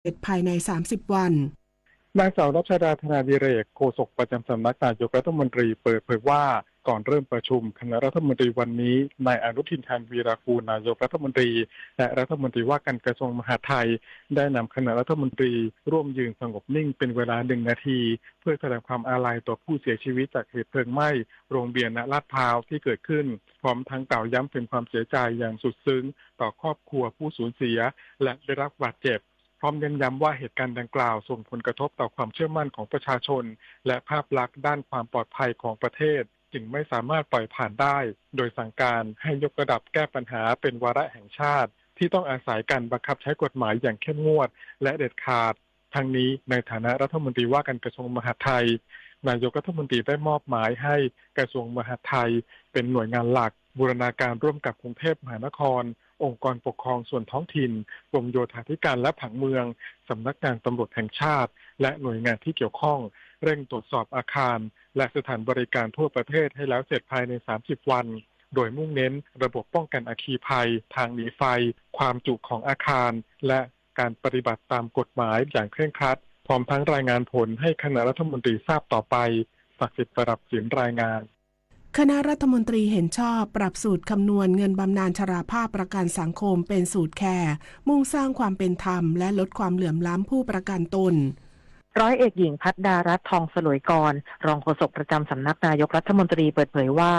เสร็จภายใน30 วันนางสาวรัชดาธนาดิเรกโฆษกประจำสำนักนายกรัฐมนตรีเปิดเผยว่าก่อนเริ่มประชุมคณะรัฐมนตรีวันนี้นายอนุทินชาญวีรกูลนายกรัฐมนตรีและรัฐมนตรีว่าการกระทรวงมหาดไทยได้นำคณะรัฐมนตรีร่วมยืนสงบนิ่งเป็นเวลา1 นาทีเพื่อแสดงความอาลัยต่อผู้เสียชีวิตจากเหตุเพลิงไหม้โรงเบียร์ณลาดพร้าวที่เกิดขึ้นพร้อมทั้งกล่าวย้ำถึงความเสียใจอย่างสุดซึ้งต่อครอบครัวผู้สูญเสียและได้รับบาดเจ็บพร้อมเน้นย้ำว่าเหตุการณ์ดังกล่าวส่งผลกระทบต่อความเชื่อมั่นของประชาชนและภาพลักษณ์ด้านความปลอดภัยของประเทศจึงไม่สามารถปล่อยผ่านได้โดยสั่งการให้ยกระดับแก้ปัญหาเป็นวาระแห่งชาติที่ต้องอาศัยการบังคับใช้กฎหมายอย่างเข้มงวดและเด็ดขาดทั้งนี้ในฐานะรัฐมนตรีว่าการกระทรวงมหาดไทยนายกรัฐมนตรีได้มอบหมายให้กระทรวงมหาดไทยเป็นหน่วยงานหลักบูรณาการร่วมกับกรุงเทพมหานครองค์กรปกครองส่วนท้องถิ่นกรมโยธาธิการและผังเมืองสำนักงานตำรวจแห่งชาติและหน่วยงานที่เกี่ยวข้องเร่งตรวจสอบอาคารและสถานบริการทั่วประเทศให้แล้วเสร็จภายใน30 วันโดยมุ่งเน้นระบบป้องกันอัคคีภัยทางหนีไฟความจุของอาคารและการปฏิบัติตามกฎหมายอย่างเคร่งครัดพร้อมทั้งรายงานผลให้คณะรัฐมนตรีทราบต่อไปศักดิ์สิทธิ์ประดับศิลป์รายงานคณะรัฐมนตรีเห็นชอบปรับสูตรคำนวณเงินบำนาญชราภาพประกันสังคมเป็นสูตรแคร์มุ่งสร้างความเป็นธรรมและลดความเหลื่อมล้ำผู้ประกันตนร้อยเอกหญิงพัฒดารัตน์ทองสลวยกรรองโฆษกประจำสำนักนายกรัฐมนตรีเปิดเผยว่า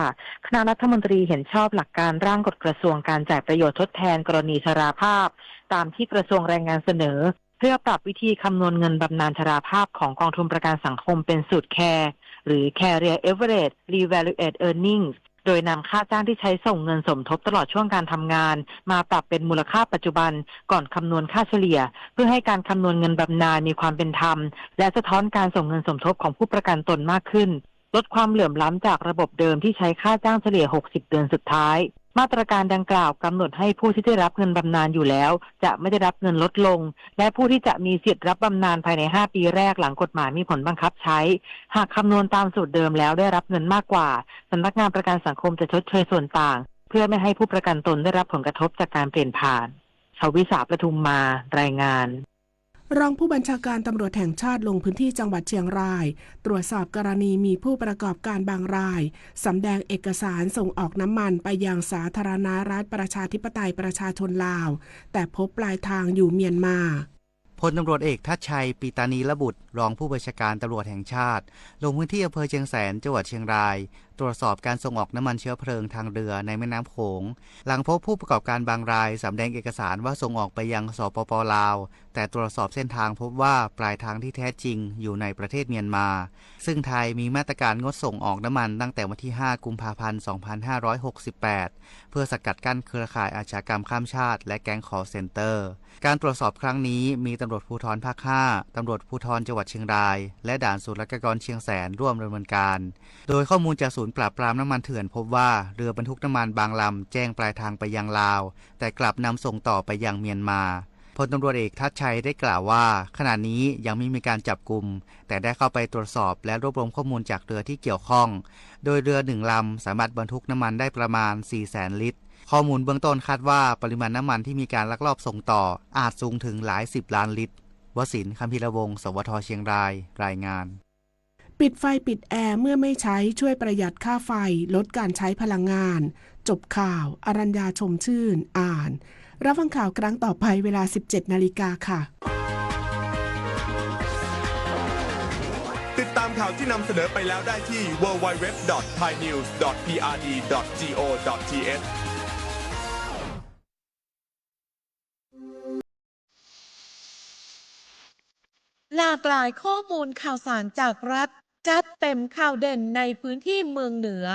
คณะรัฐมนตรีเห็นชอบหลักการร่างกฎกระทรวงการจ่ายประโยชน์ทดแทนกรณีชราภาพตามที่กระทรวงแรงงานเสนอเพื่อปรับวิธีคำนวณเงินบำนาญชราภาพของกองทุนประกันสังคมเป็นสูตรแคร์หรือ Career Average Revalued Earnings โดยนำค่าจ้างที่ใช้ส่งเงินสมทบตลอดช่วงการทำงานมาปรับเป็นมูลค่าปัจจุบันก่อนคำนวณค่าเฉลี่ยเพื่อให้การคำนวณเงินบำนาญมีความเป็นธรรมและสะท้อนการส่งเงินสมทบของผู้ประกันตนมากขึ้นลดความเหลื่อมล้ำจากระบบเดิมที่ใช้ค่าจ้างเฉลี่ย60 เดือนสุดท้ายมาตรการดังกล่าวกำหนดให้ผู้ที่ได้รับเงินบำนาญอยู่แล้วจะไม่ได้รับเงินลดลงและผู้ที่จะมีสิทธิ์รับบำนาญภายใน5 ปีแรกหลังกฎหมายมีผลบังคับใช้หากคำนวณตามสูตรเดิมแล้วได้รับเงินมากกว่าสำนักงานประกันสังคมจะชดเชยส่วนต่างเพื่อไม่ให้ผู้ประกันตนได้รับผลกระทบจากการเปลี่ยนผ่านชวิสาประทุมมารายงานรองผู้บัญชาการตำรวจแห่งชาติลงพื้นที่จังหวัดเชียงรายตรวจสอบกรณีมีผู้ประกอบการบางรายสำแดงเอกสารส่งออกน้ำมันไปยังสาธารณรัฐประชาธิปไตยประชาชนลาวแต่พบปลายทางอยู่เมียนมาพลตำรวจเอกทัชชัยปีตานีระบุตรรองผู้บัญชาการตำรวจแห่งชาติลงพื้นที่อำเภอเชียงแสนจังหวัดเชียงรายตรวจสอบการส่งออกน้ำมันเชื้อเพลิงทางเรือในแม่น้ำโขงหลังพบผู้ประกอบการบางรายสำแดงเอกสารว่าส่งออกไปยังสปป.ลาวแต่ตรวจสอบเส้นทางพบว่าปลายทางที่แท้จริงอยู่ในประเทศเมียนมาซึ่งไทยมีมาตรการงดส่งออกน้ำมันตั้งแต่วันที่5 กุมภาพันธ์ 2568เพื่อสกัดกั้นเครือข่ายอาชญากรรมข้ามชาติและแก๊งคอลเซ็นเตอร์การตรวจสอบครั้งนี้มีตำรวจภูธรภาค 5 ตำรวจภูธรจังหวัดเชียงรายและด่านศุลกากรเชียงแสนร่วมดำเนินการโดยข้อมูลจากศูนย์ปราบปรามน้ำมันเถื่อนพบว่าเรือบรรทุกน้ำมันบางลำแจ้งปลายทางไปยังลาวแต่กลับนำส่งต่อไปยังเมียนมาพลตำรวจเอกทัชชัยได้กล่าวว่าขณะนี้ยังไม่มีการจับกุมแต่ได้เข้าไปตรวจสอบและรวบรวมข้อมูลจากเรือที่เกี่ยวข้องโดยเรือ1 ลำสามารถบรรทุกน้ำมันได้ประมาณ 400,000 ลิตรข้อมูลเบื้องต้นคาดว่าปริมาณน้ำมันที่มีการลักลอบส่งต่ออาจสูงถึงหลาย10 ล้านลิตรวสินทร์ คัมภีรวงศ์ สวท เชียงรายรายงานปิดไฟปิดแอร์เมื่อไม่ใช้ช่วยประหยัดค่าไฟลดการใช้พลังงานจบข่าวอรัญญาชมชื่นอ่านรับฟังข่าวครั้งต่อไปเวลา 17 นาฬิกาค่ะติดตามข่าวที่นำเสนอไปแล้วได้ที่ www.thainews.prd.go.th หลากหลายข้อมูลข่าวสารจากรัฐจัดเต็มข่าวเด่นในพื้นที่เมืองเหนือ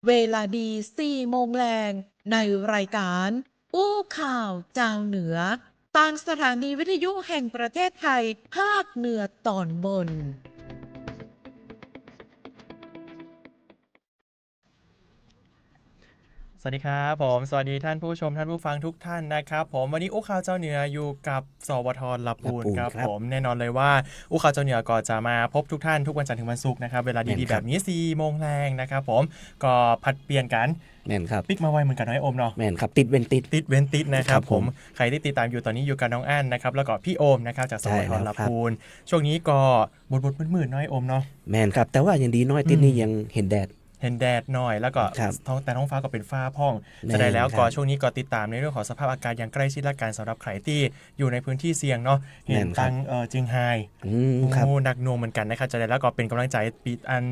เวลาดี 4 โมงแรงในรายการอู้ข่าวเจ้าเหนือทางสถานีวิทยุแห่งประเทศไทยภาคเหนือตอนบน สวัสดีครับผมสวัสดีท่านผู้ชมท่านผู้ฟังทุกท่านนะครับผมวันนี้อู้ข่าวเจ้าเหนืออยู่กับสวทลปูนครับผมแน่นอนเลยว่าอู้ข่าวเจ้าเหนือก็จะมาพบทุกท่านทุกวันจันทร์ถึงวันศุกร์นะครับเวลาดีๆแบบนี้4 โมงแรงนะครับผมก็ผัดเปลี่ยนกันแม่นครับปิกมาไวเหมือนกันน้อยโอมเนาะแม่นครับติดเว้นติดนะครับผมใครที่ติดตามอยู่ตอนนี้อยู่กับน้องอั้นนะครับแล้วก็พี่โอมนะครับจากสวทลปูนช่วงนี้ก็บดมืดๆน้อยโอมเนาะแม่นครับแต่ว่ายังดีน้อยติดนี่ยังเห็นแดดหน่อยแล้วก็แต่ท้องฟ้าก็เป็นฟ้าพ่องแสดงแล้วก็ช่วงนี้ก็ติดตามในเรื่องของสภาพอากาศอย่างใกล้ชิดและการสำหรับใครที่อยู่ในพื้นที่เสี่ยงเนาะเห็นตังเจียงไฮ้หนักหน่วงเหมือนกันนะครับจะได้แล้วก็เป็นกำลังใจปีอัน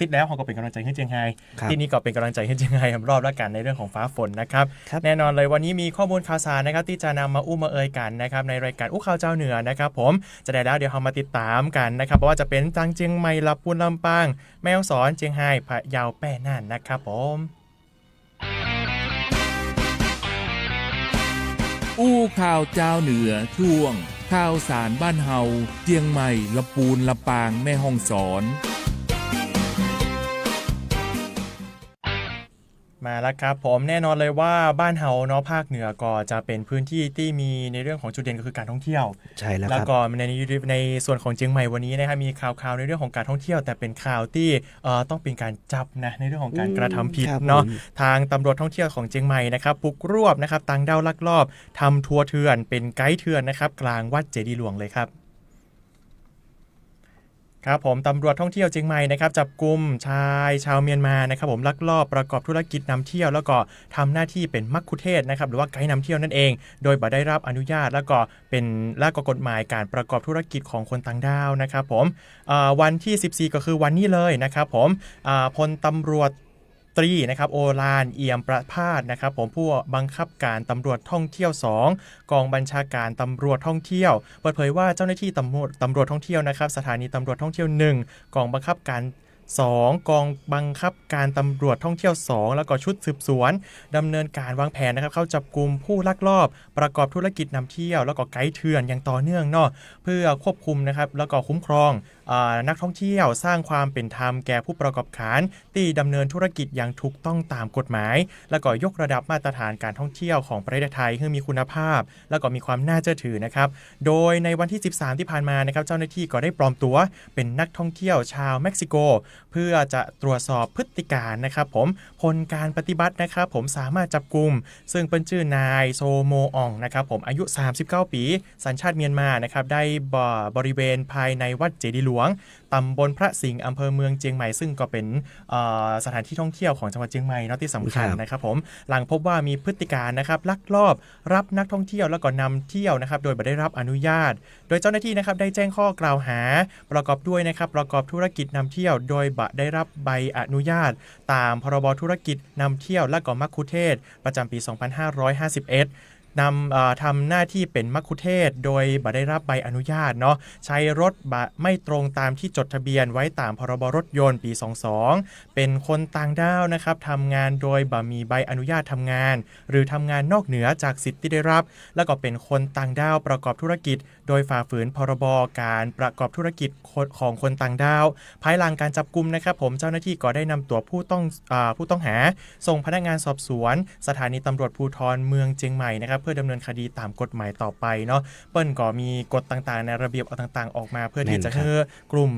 ติดแล้วเขาก็เป็นกำลังใจให้เจียงไฮ้ที่นี่ก็เป็นกำลังใจให้เจียงไฮ้รอบแล้วกันในเรื่องของฟ้าฝนนะครับแน่นอนเลยวันนี้มีข้อมูลข่าวสารนะครับที่จะนำมาอู้มาเอ่ยกันนะครับในรายการอู้ข่าวเจ้าเหนือนะครับผมจะได้แล้วเดี๋ยวเรามาติดตามกันนะครับเพราะว่าจะเป็นจังเจียงใหม่ลำพูนลำปางแม่ฮ่องสอนเจียงไฮ้พะเยาแป้น่านนะครับผมอู้ข่าวเจ้าเหนือช่วงข่าวสารบ้านเฮาเจียงใหม่ลำพูนลำปางแม่ฮ่องสอนมาแล้วครับผมแน่นอนเลยว่าบ้านเฮาเนาะภาคเหนือก็จะเป็นพื้นที่ที่มีในเรื่องของจุดเด่นก็คือการท่องเที่ยวใช่แล้วครับแล้วก็ในส่วนของเชียงใหม่วันนี้นะครับมีข่าวในเรื่องของการท่องเที่ยวแต่เป็นข่าวที่ต้องเป็นการจับนะในเรื่องของการกระทำผิดเนาะทางตำรวจท่องเที่ยวของเชียงใหม่นะครับบุกรวบนะครับต่างด้าวลักลอบทำทัวร์เถื่อนเป็นไกด์เถื่อนนะครับกลางวัดเจดีย์หลวงเลยครับครับผมตำรวจท่องเที่ยวเชียงใหม่นะครับจับกุมชายชาวเมียนมานะครับผมลักลอบประกอบธุรกิจนำเที่ยวแล้วก็ทำหน้าที่เป็นมัคคุเทศก์นะครับหรือว่าไกด์นำเที่ยวนั่นเองโดยบ่ได้รับอนุญาตแล้วก็กฎหมายการประกอบธุรกิจของคนต่างด้าวนะครับผมวันที่14ก็คือวันนี้เลยนะครับผมพลตำรวจตรีนะครับโอฬารเอี่ยมประภาสนะครับผมผู้บังคับการตำรวจท่องเที่ยว2กองบัญชาการตำรวจท่องเที่ยวเปิดเผยว่าเจ้าหน้าที่ตำรวจท่องเที่ยวนะครับสถานีตำรวจท่องเที่ยว1กองบังคับการ2กองบังคับการตำรวจท่องเที่ยว2แล้วก็ชุดสืบสวนดำเนินการวางแผนนะครับเข้าจับกุมผู้ลักลอบประกอบธุรกิจนำเที่ยวแล้วก็ไกด์เถื่อนอย่างต่อเนื่องเนาะเพื่อควบคุมนะครับแล้วก็คุ้มครองนักท่องเที่ยวสร้างความเป็นธรรมแก่ผู้ประกอบการที่ดำเนินธุรกิจอย่างถูกต้องตามกฎหมายแล้วก็ยกระดับมาตรฐานการท่องเที่ยวของประเทศไทยให้มีคุณภาพแล้วก็มีความน่าเชื่อถือนะครับโดยในวันที่13ที่ผ่านมานะครับเจ้าหน้าที่ก็ได้ปลอมตัวเป็นนักท่องเที่ยวชาวเม็กซิโกเพื่อจะตรวจสอบพฤติการนะครับผมผลการปฏิบัตินะครับผมสามารถจับกุมซึ่งเป็นชื่อนายโซโมอองนะครับผมอายุ39ปีสัญชาติเมียนมานะครับได้บริเวณภายในวัดเจดีย์หลวงตำบลพระสิงห์อำเภอเมืองเชียงใหม่ซึ่งก็เป็นสถานที่ท่องเที่ยวของจังหวัดเชียงใหม่เนาะที่สำคัญนะครับผมหลังพบว่ามีพฤติการนะครับลักลอบรับนักท่องเที่ยวแล้วก็นำเที่ยวนะครับโดยไม่ได้รับอนุญาตโดยเจ้าหน้าที่นะครับได้แจ้งข้อกล่าวหาประกอบด้วยนะครับประกอบธุรกิจนำเที่ยวโดยได้รับใบอนุญาตตามพรบธุรกิจนำเที่ยวและก็มัคคุเทศก์ประจำปี 2551ทำหน้าที่เป็นมัคคุเทศก์โดยบ่ได้รับใบอนุญาตเนาะใช้รถไม่ตรงตามที่จดทะเบียนไว้ตามพรบรถยนต์ปี 22เป็นคนต่างด้าวนะครับทำงานโดยบ่มีใบอนุญาตทำงานหรือทำงานนอกเหนือจากสิทธิ์ที่ได้รับแล้วก็เป็นคนต่างด้าวประกอบธุรกิจโดยฝ่าฝืนพรบการประกอบธุรกิจของคนต่างด้าวภายหลังการจับกุมนะครับผมเจ้าหน้าที่ก็ได้นำตัวผู้ต้องหาส่งพนักงานสอบสวนสถานีตำรวจภูธรเมืองเชียงใหม่นะครับเพื่อดำเนินคดีตามกฎหมายต่อไปเนาะเปิ้ลก็มีกฎต่างๆในระเบียบต่างๆออกมาเพื่อที่จะให้กลุ่ม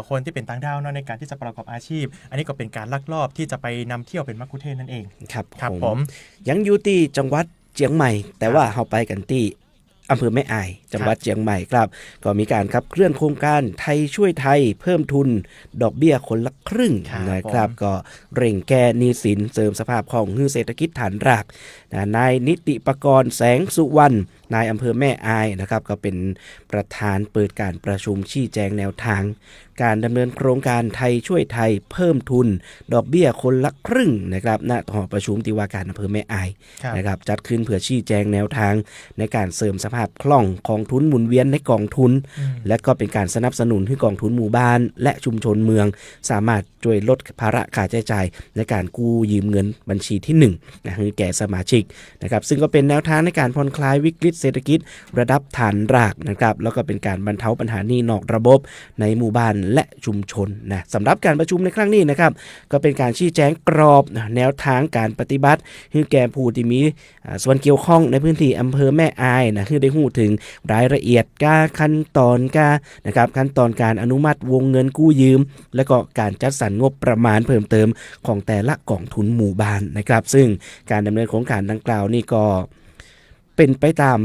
คนที่เป็นต่างด้าวเนาะในการที่จะประกอบอาชีพอันนี้ก็เป็นการลักลอบที่จะไปนำเที่ยวเป็นมัคคุเทศก์นั่นเองครับผมยังอยู่ที่จังหวัดเชียงใหม่แต่ว่าเราไปกันที่อำเภอแม่อายจังหวัดเชียงใหม่ครับก็มีการขับเคลื่อนโครงการไทยช่วยไทยเพิ่มทุนดอกเบี้ยคนละครึ่งนะครับก็เร่งแก้หนี้สินเสริมสภาพคล่องให้เศรษฐกิจฐานรากนายนิติปกรณ์แสงสุวรรณนายอำเภอแม่อายนะครับก็เป็นประธานเปิดการประชุมชี้แจงแนวทางการดำเนินโครงการไทยช่วยไทยเพิ่มทุนดอกเบี้ยคนละครึ่งนะครับณหอประชุมที่ว่าการอำเภอแม่อายนะครับจัดขึ้นเพื่อชี้แจงแนวทางในการเสริมสภาพคล่องของทุนหมุนเวียนในกองทุนและก็เป็นการสนับสนุนให้กองทุนหมู่บ้านและชุมชนเมืองสามารถช่วยลดภาระค่าใช้จ่ายในการกู้ยืมเงินบัญชีที่1นะให้แก่สมาชิกนะครับซึ่งก็เป็นแนวทางในการผ่อนคลายวิกฤต เศรษฐกิจระดับฐานรากนะครับแล้วก็เป็นการบรรเทาปัญหาหนี้นอกระบบในหมู่บ้านและชุมชนนะสำหรับการประชุมในครั้งนี้นะครับก็เป็นการชี้แจงกรอบแนวทางการปฏิบัติให้แก่ผู้ที่มีส่วนเกี่ยวข้องในพื้นที่อำเภอแม่อายนะคือได้หู้ถึงรายละเอียดการขั้นตอนการนะครับขั้นตอนการอนุมัติวงเงินกู้ยืมและก็การจัดสรรงบประมาณเพิ่มเติมของแต่ละกองทุนหมู่บ้านนะครับซึ่งการดำเนินโครงการดังกล่าวนี่ก็เป็นไปตาม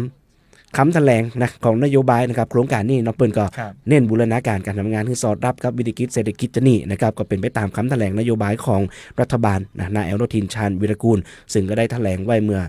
คำแถลงนะของนโยบายนะครับโครงการนี้เปิ้นก็เน้นบูรณาการการทำงานให้สอดรับกับวิธีคิดเศรษฐกิจจะนี่นะครับก็เป็นไปตามคำแถลงนโยบายของรัฐบาลนายอนุทินชาญวิรากูลซึ่งก็ได้แถลงไว้เมื่อ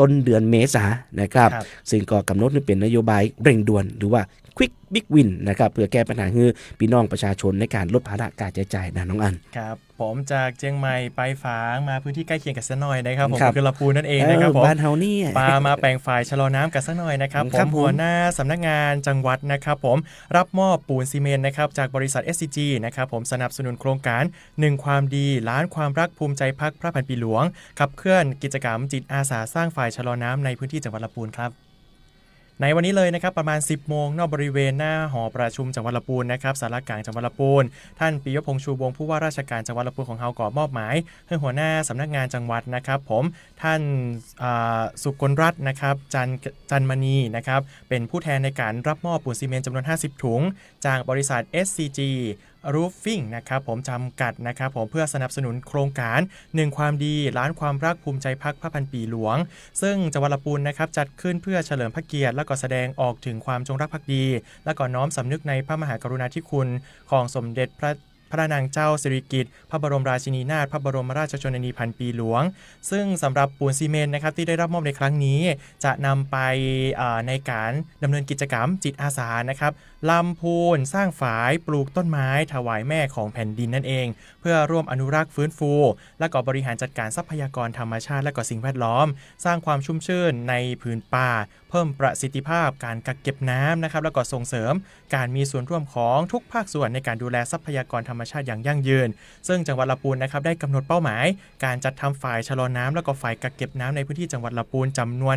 ต้นเดือนเมษายนนะครับซึ่งก็กำหนดให้เป็นนโยบายเร่งด่วนหรือว่าQuick Big Win นะครับเพื่อแก้ปัญหาให้พี่น้องประชาชนในการลดภาระการใช้จ่ายนะน้องอันครับผมจากเชียงใหม่ไปฝางมาพื้นที่ใกล้เคียงกันสักหน่อยนะครับผมคือลำพูนนั่นเองนะครับผมบ้านเฮานี่มาแปลงฝ่ายชะลอน้ำกันสักหน่อยนะครับผมหัวหน้าสำนักงานจังหวัดนะครับผมรับมอบปูนซีเมนต์นะครับจากบริษัท SCG นะครับผมสนับสนุนโครงการ1ความดีล้านความรักภูมิใจพักพระพันปีหลวงขับเคลื่อนกิจกรรมจิตอาสาสร้างฝ่ายชะลอน้ำในพื้นที่จังหวัดลำพูนครับในวันนี้เลยนะครับประมาณ 10 โมงนอกบริเวณหน้าหอประชุมจังหวัดลำพูนนะครับศาลากลางจังหวัดลำพูนท่านปิยพงษ์ชูวงศ์ผู้ว่าราชการจังหวัดลำพูนของเฮาก็มอบหมายให้หัวหน้าสำนักงานจังหวัดนะครับผมท่านสุกลรัตน์นะครับจันมณีนะครับเป็นผู้แทนในการรับมอบปูนซีเมนต์จำนวน50ถุงจากบริษัท SCG Roofing นะครับผมจำกัดนะครับผมเพื่อสนับสนุนโครงการ1ความดีล้านความรักภูมิใจพักพระพันปีหลวงซึ่งจังหวัดลำพูนนะครับจัดขึ้นเพื่อเฉลิมพระเกียรติและก็แสดงออกถึงความจงรักภักดีและก็น้อมสำนึกในพระมหากรุณาธิคุณของสมเด็จพระนางเจ้าสิริกิติ์พระบรมราชินีนาถพระบรมราชชนนีพันปีหลวงซึ่งสำหรับปูนซีเมนต์นะครับที่ได้รับมอบในครั้งนี้จะนำไปในการดำเนินกิจกรรมจิตอาสานะครับลำพูนสร้างฝายปลูกต้นไม้ถวายแม่ของแผ่นดินนั่นเองเพื่อร่วมอนุรักษ์ฟื้นฟูและก็บริหารจัดการทรัพยากรธรรมชาติและก็สิ่งแวดล้อมสร้างความชุ่มชื่นในพื้นป่าเพิ่มประสิทธิภาพการกักเก็บน้ำนะครับแล้วก็ส่งเสริมการมีส่วนร่วมของทุกภาคส่วนในการดูแลทรัพยากรธรรมชาติอย่างยั่งยืนซึ่งจังหวัดลำพูนนะครับได้กำหนดเป้าหมายการจัดทำฝ่ายชะลอน้ำแล้วก็ฝ่ายกักเก็บน้ำในพื้นที่จังหวัดลำพูนจำนวน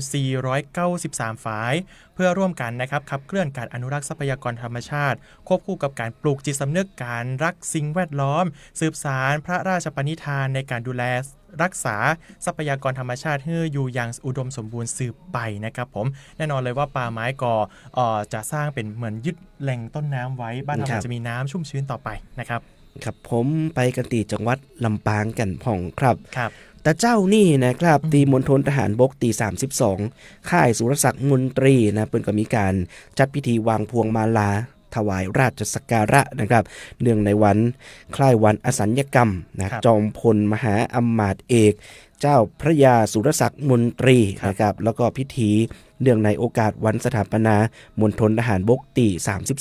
1,493 ฝ่ายเพื่อร่วมกันนะครับขับเคลื่อนการอนุรักษ์ทรัพยากรธรรมชาติควบคู่กับการปลูกจิตสำนึกการรักสิ่งแวดล้อมสืบสานพระราชปณิธานในการดูแลรักษาทรัพยากรธรรมชาติให้อยู่อย่างอุดมสมบูรณ์สืบไปนะครับผมแน่นอนเลยว่าป่าไม้ก็จะสร้างเป็นเหมือนยึดแหล่งต้นน้ำไว้บ้านเราจะมีน้ำชุ่มชื้นต่อไปนะครับครับผมไปกันที่จังหวัดลำปางกันพ่องครับแต่เจ้านี่นะครับตีมณฑลทหารบกตี32ค่ายสุรศักดิ์มนตรีนะเปิ้นก็มีการจัดพิธีวางพวงมาลาถวายราชสักการะนะครับเนื่องในวันคล้ายวันอสัญญกรรมนะจอมพลมหาอำมาตย์เอกเจ้าพระยาสุรศักดิ์มนตรีนะครับแล้วก็พิธีเนื่องในโอกาสวันสถาปนามณฑลทหารบกตี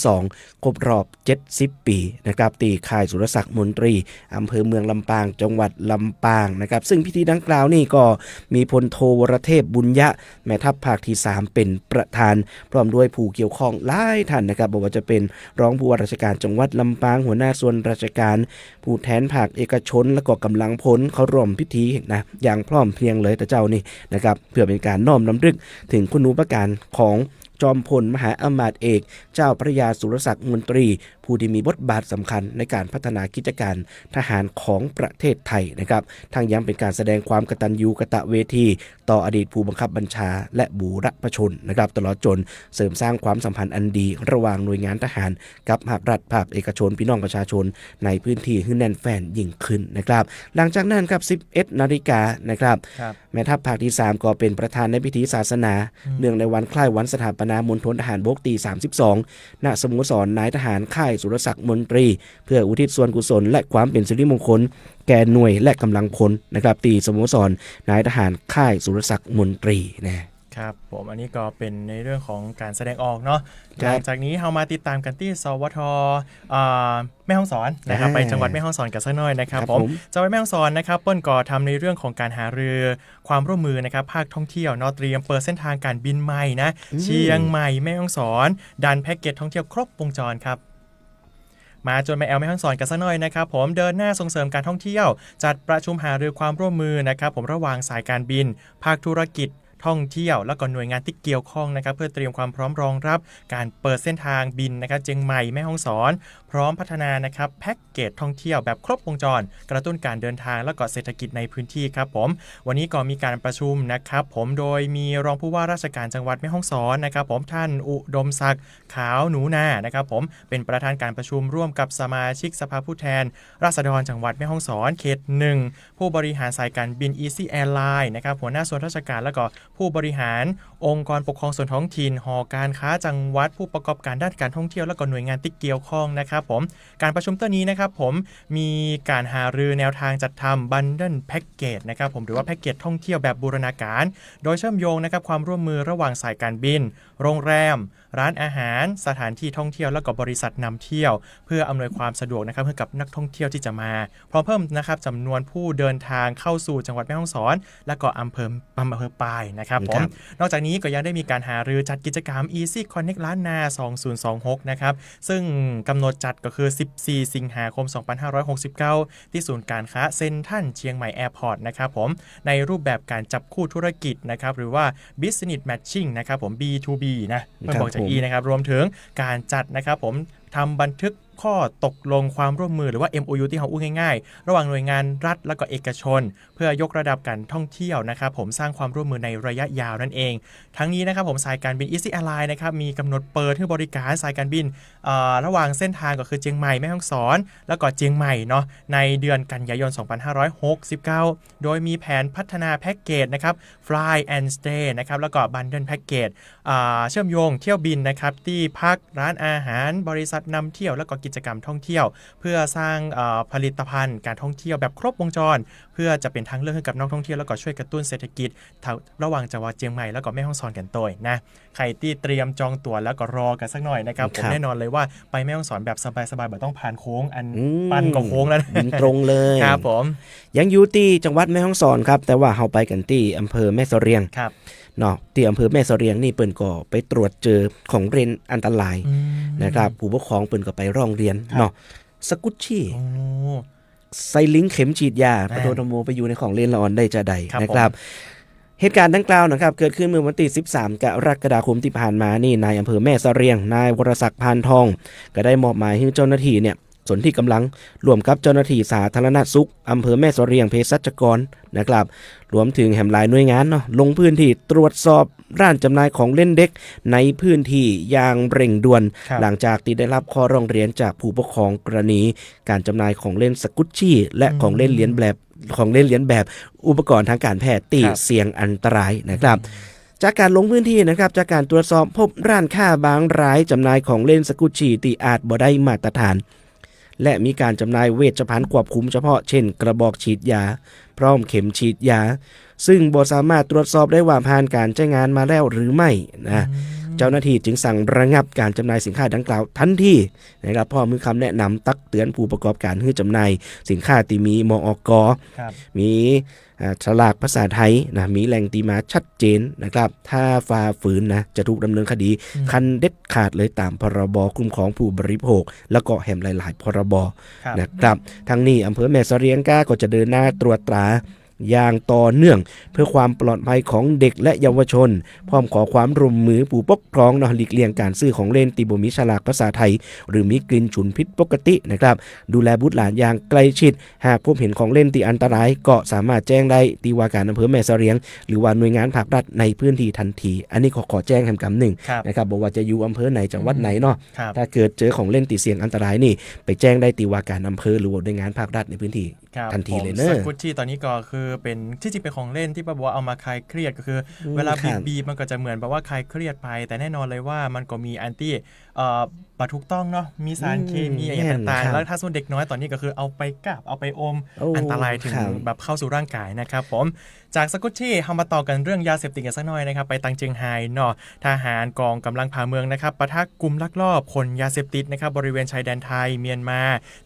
32ครบรอบ70ปีนะครับตีค่ายสุรศักดิ์มนตรีอำเภอเมืองลำปางจังหวัดลำปางนะครับซึ่งพิธีดังกล่าวนี่ก็มีพลโทวรเทพบุญยะแม่ทัพภาคที่3เป็นประธานพร้อมด้วยผู้เกี่ยวข้องหลายท่านนะครับบอกว่าจะเป็นรองผู้ว่าราชการจังหวัดลำปางหัวหน้าส่วนราชการผู้แทนภาคเอกชนและก็กำลังพลเขาร่วมพิธีนะอย่างพร้อมเพรียงเลยแต่เจ้านี่นะครับเพื่อเป็นการน้อมรำลึกถึงคุณูปการของจอมพลมหาอำมาตย์เอกเจ้าพระยาสุรศักดิ์มนตรีผู้ที่มีบทบาทสำคัญในการพัฒนากิจการทหารของประเทศไทยนะครับทั้งยังเป็นการแสดงความกตัญญูกตเวทีต่ออดีตผู้บังคับบัญชาและบูรพชนนะครับตลอดจนเสริมสร้างความสัมพันธ์อันดีระหว่างหน่วยงานทหารกับภาครัฐภาคเอกชนพี่น้องประชาชนในพื้นที่ให้แน่นแฟ้นยิ่งขึ้นนะครับหลังจากนั้นครับ 11 นาฬิกานะครับแม่ทัพภาคที่3ก็เป็นประธานในพิธีศาสนาเนื่องในวันคล้ายวันสถาปนามณฑลทหารบกตี32ณสโมสรนายทหารค่ายสุรศักดิ์มนตรีเพื่ออุทิศส่วนกุศลและความเป็นสิริมงคลแก่หน่วยและกำลังพลนะครับตีสโมสรนายทหารค่ายสุรศักดิ์มนตรีนะครับผมอันนี้ก็เป็นในเรื่องของการแสดงออกเนาะหลังจากนี้เรามาติดตามกันที่สวทแม่ฮ่องสอนนะครับไปจังหวัดแม่ฮ่องสอนกันสักหน่อยนะครับผมจังหวัดแม่ฮ่องสอนนะครับเปิ้ลก่อทำในเรื่องของการหารือความร่วมมือนะครับภาคท่องเที่ยวเนาะเตรียมเปิดเส้นทางการบินใหม่นะเชียงใหม่แม่ฮ่องสอนดันแพ็กเกจท่องเที่ยวครบวงจรครับมาจนแม่ฮ่องสอนกันสักหน่อยนะครับผมเดินหน้าส่งเสริมการท่องเที่ยวจัดประชุมหารือความร่วมมือนะครับผมระหว่างสายการบินภาคธุรกิจ ท่องเที่ยวแล้วก็หน่วยงานที่เกี่ยวข้องนะครับเพื่อเตรียมความพร้อมรองรับการเปิดเส้นทางบินนะครับเชียงใหม่แม่ฮ่องสอนพร้อมพัฒนานะครับแพ็กเกจท่องเที่ยวแบบครบวงจรกระตุ้นการเดินทางและก็เศรษฐกิจในพื้นที่ครับผมวันนี้ก็มีการประชุมนะครับผมโดยมีรองผู้ว่าราชการจังหวัดแม่ฮ่องสอนนะครับผมท่านอุดมศักดิ์ขาวหนูนานะครับผมเป็นประธานการประชุมร่วมกับสมาชิกสภาผู้แทนราษฎรจังหวัดแม่ฮ่องสอนเขต1ผู้บริหารสายการบิน Easy Airline นะครับหัวหน้าส่วนราชการและก็ผู้บริหารองค์กรปกครองส่วนท้องถิ่นหอการค้าจังหวัดผู้ประกอบการด้านการท่องเที่ยวและก็หน่วยงานที่เกี่ยวข้องนะครับผมการประชุมตัวนี้นะครับผมมีการหารือแนวทางจัดทำ Bundle Package นะครับผมหรือว่าแพ็กเกจท่องเที่ยวแบบบูรณาการโดยเชื่อมโยงนะครับความร่วมมือระหว่างสายการบินโรงแรมร้านอาหารสถานที่ท่องเที่ยวและก็บริษัทนำเที่ยวเพื่ออำนวยความสะดวกนะครับให้กับนักท่องเที่ยวที่จะมาพร้อมเพิ่มนะครับจำนวนผู้เดินทางเข้าสู่จังหวัดแม่ฮ่องสอนและก็อำเภอปายนะครับผมนอกจากนี้ก็ยังได้มีการหารือจัดกิจกรรม Easy Connect ล้านนา 2026 นะครับซึ่งกำหนดจัดก็คือ 14 สิงหาคม 2569 ที่ศูนย์การค้าเซ็นทรัลเชียงใหม่แอร์พอร์ตนะครับผมในรูปแบบการจับคู่ธุรกิจนะครับหรือว่า Business Matching นะครับผม B2B นะไม่บอกจาก E นะครับรวมถึงการจัดนะครับผมทำบันทึกข้อตกลงความร่วมมือหรือว่า MOU ที่เขาอู้ง่ายๆระหว่างหน่วยงานรัฐและก็เอกชนเพื่อยกระดับการท่องเที่ยวนะครับผมสร้างความร่วมมือในระยะยาวนั่นเองทั้งนี้นะครับผมสายการบิน Easy Airline นะครับมีกำหนดเปิดให้บริการสายการบินระหว่างเส้นทางก็คือเชียงใหม่แม่ฮ่องสอนแล้วก็เชียงใหม่เนาะในเดือนกันยายน 2569 โดยมีแผนพัฒนาแพ็กเกจนะครับ Fly and Stay นะครับแล้วก็ Bundle Package เชื่อมโยงเที่ยวบินนะครับที่พักร้านอาหารบริษัทนำเที่ยวแล้วก็กิจกรรมท่องเที่ยวเพื่อสร้างผลิตภัณฑ์การท่องเที่ยวแบบครบวงจรเพื่อจะเป็นทางเลือกให้กับนักท่องเที่ยวแล้วก็ช่วยกระตุ้นเศรษฐกิจระหว่างจังหวัดเชียงใหม่แล้วก็แม่ฮ่องสอนกันตัวนะใครที่เตรียมจองตั๋วแล้วก็รอกันสักหน่อยนะครับผมแน่นอนเลยว่าไปแม่ฮ่องสอนแบบสบายๆแบบต้องผ่านโค้งอันปั้นก็โค้งแล้วตรงเลยครับผมยังอยู่ที่จังหวัดแม่ฮ่องสอนครับแต่ว่าเฮาไปกันที่อำเภอแม่เสรียงครับเนาะที่อำเภอแม่เสรียงนี่เปิ้นก็ไปตรวจเจอของเล่นอันตรายนะครับผู้ปกครองเปิ้นก็ไปร้องเรียนเนาะสกุชชี่ไซลิงเข็มฉีดยาปะโทโมไปอยู่ในของเล่นละอ่อนได้จะใดนะครับเหตุการณ์ดังกล่าวนะครับเกิดขึ้นเมื่อวันที่13กรกฎาคมที่ผ่านมานี่นายอำเภอแม่เสรียงนายวรศักดิ์พานทองก็ได้มอบหมายให้เจ้าหน้าที่เนี่ยส่วนที่กำลังรวมกับเจ้าหน้าที่สาธารณสุขอำเภอแม่เสรียงเภสัชกรนะครับรวมถึงแห่มหลายหน่วยงานเนาะลงพื้นที่ตรวจสอบร้านจำหน่ายของเล่นเด็กในพื้นที่อย่างเร่งด่วนหลังจากที่ได้รับข้อร้องเรียนจากผู้ปกครองกรณีการจำหน่ายของเล่นสกุชชี่และของเล่นเลียนแบบอุปกรณ์ทางการแพทย์ที่เสี่ยงอันตรายนะครับจากการลงพื้นที่นะครับจากการตรวจสอบพบร้านค้าบางรายจำหน่ายของเล่นสกุชชี่ที่อาจบ่ได้มาตรฐานและมีการจำหน่ายเวชภัณฑ์ควบคุมเฉพาะเช่นกระบอกฉีดยาพร้อมเข็มฉีดยาซึ่งบ่สามารถตรวจสอบได้ว่าผ่านการใช้งานมาแล้วหรือไม่นะเจ้าหน้าที่จึงสั่งระงับการจำหน่ายสินค้าดังกล่าวทันทีนะครับพร้อมมีคำแนะนำตักเตือนผู้ประกอบการให้จำหน่ายสินค้าที่มีมอก.มีฉลากภาษาไทยนะมีแหล่งตีมาชัดเจนนะครับถ้าฝ่าฝืนนะจะถูกดำเนินคดีคันเด็ดขาดเลยตามพรบคุ้มครองผู้บริโภคแล้วก็แห่มหลายๆพรบนะครับทั้งนี้อำเภอแม่เสรียงก็จะเดินหน้าตรวจตราอย่างต่อเนื่องเพื่อความปลอดภัยของเด็กและเยาวชนพร้อมขอความร่วมมือผู้ปกครองหลีกเลี่ยงการซื้อของเล่นที่บ่มีฉลากภาษาไทยหรือมีกลิ่นฉุนผิดปกตินะครับดูแลบุตรหลานอย่างใกล้ชิดหากพบเห็นของเล่นที่อันตรายก็สามารถแจ้งได้ที่ว่าการอำเภอแม่เสรียงหรือว่าหน่วยงานภาครัฐในพื้นที่ทันทีอันนี้ขอแจ้งคำหนึ่งนะครับบอกว่าจะอยู่อำเภอไหนจังหวัดไหนเนาะถ้าเกิดเจอของเล่นที่เสี่ยงอันตรายนี่ไปแจ้งได้ที่ว่าการอำเภอหรือว่าหน่วยงานภาครัฐในพื้นที่ทันทีเลยเนอะสกุชชี่ตอนนี้ก็คือเป็นที่จริงเป็นของเล่นที่ป้าบัวเอามาคลายเครียดก็คือเวลาบีบมันก็จะเหมือนแบบว่าคลายเครียดไปแต่แน่นอนเลยว่ามันก็มีแอนตี้ปะถูกต้องเนาะมีสารเคมีอะไรต่างๆแล้วถ้าส่วนเด็กน้อยตอนนี้ก็คือเอาไปกาบเอาไปอมอันตรายถึงแบบเข้าสู่ร่างกายนะครับผมจากสกุชชี่เรามาต่อกันเรื่องยาเสพติดกันสักหน่อยนะครับไปตังเจียงไฮ้เนาะทหารกองกำลังผ่าเมืองนะครับปะทะกลุ่มลักลอบขนยาเสพติดนะครับบริเวณชายแดนไทยเมียนมา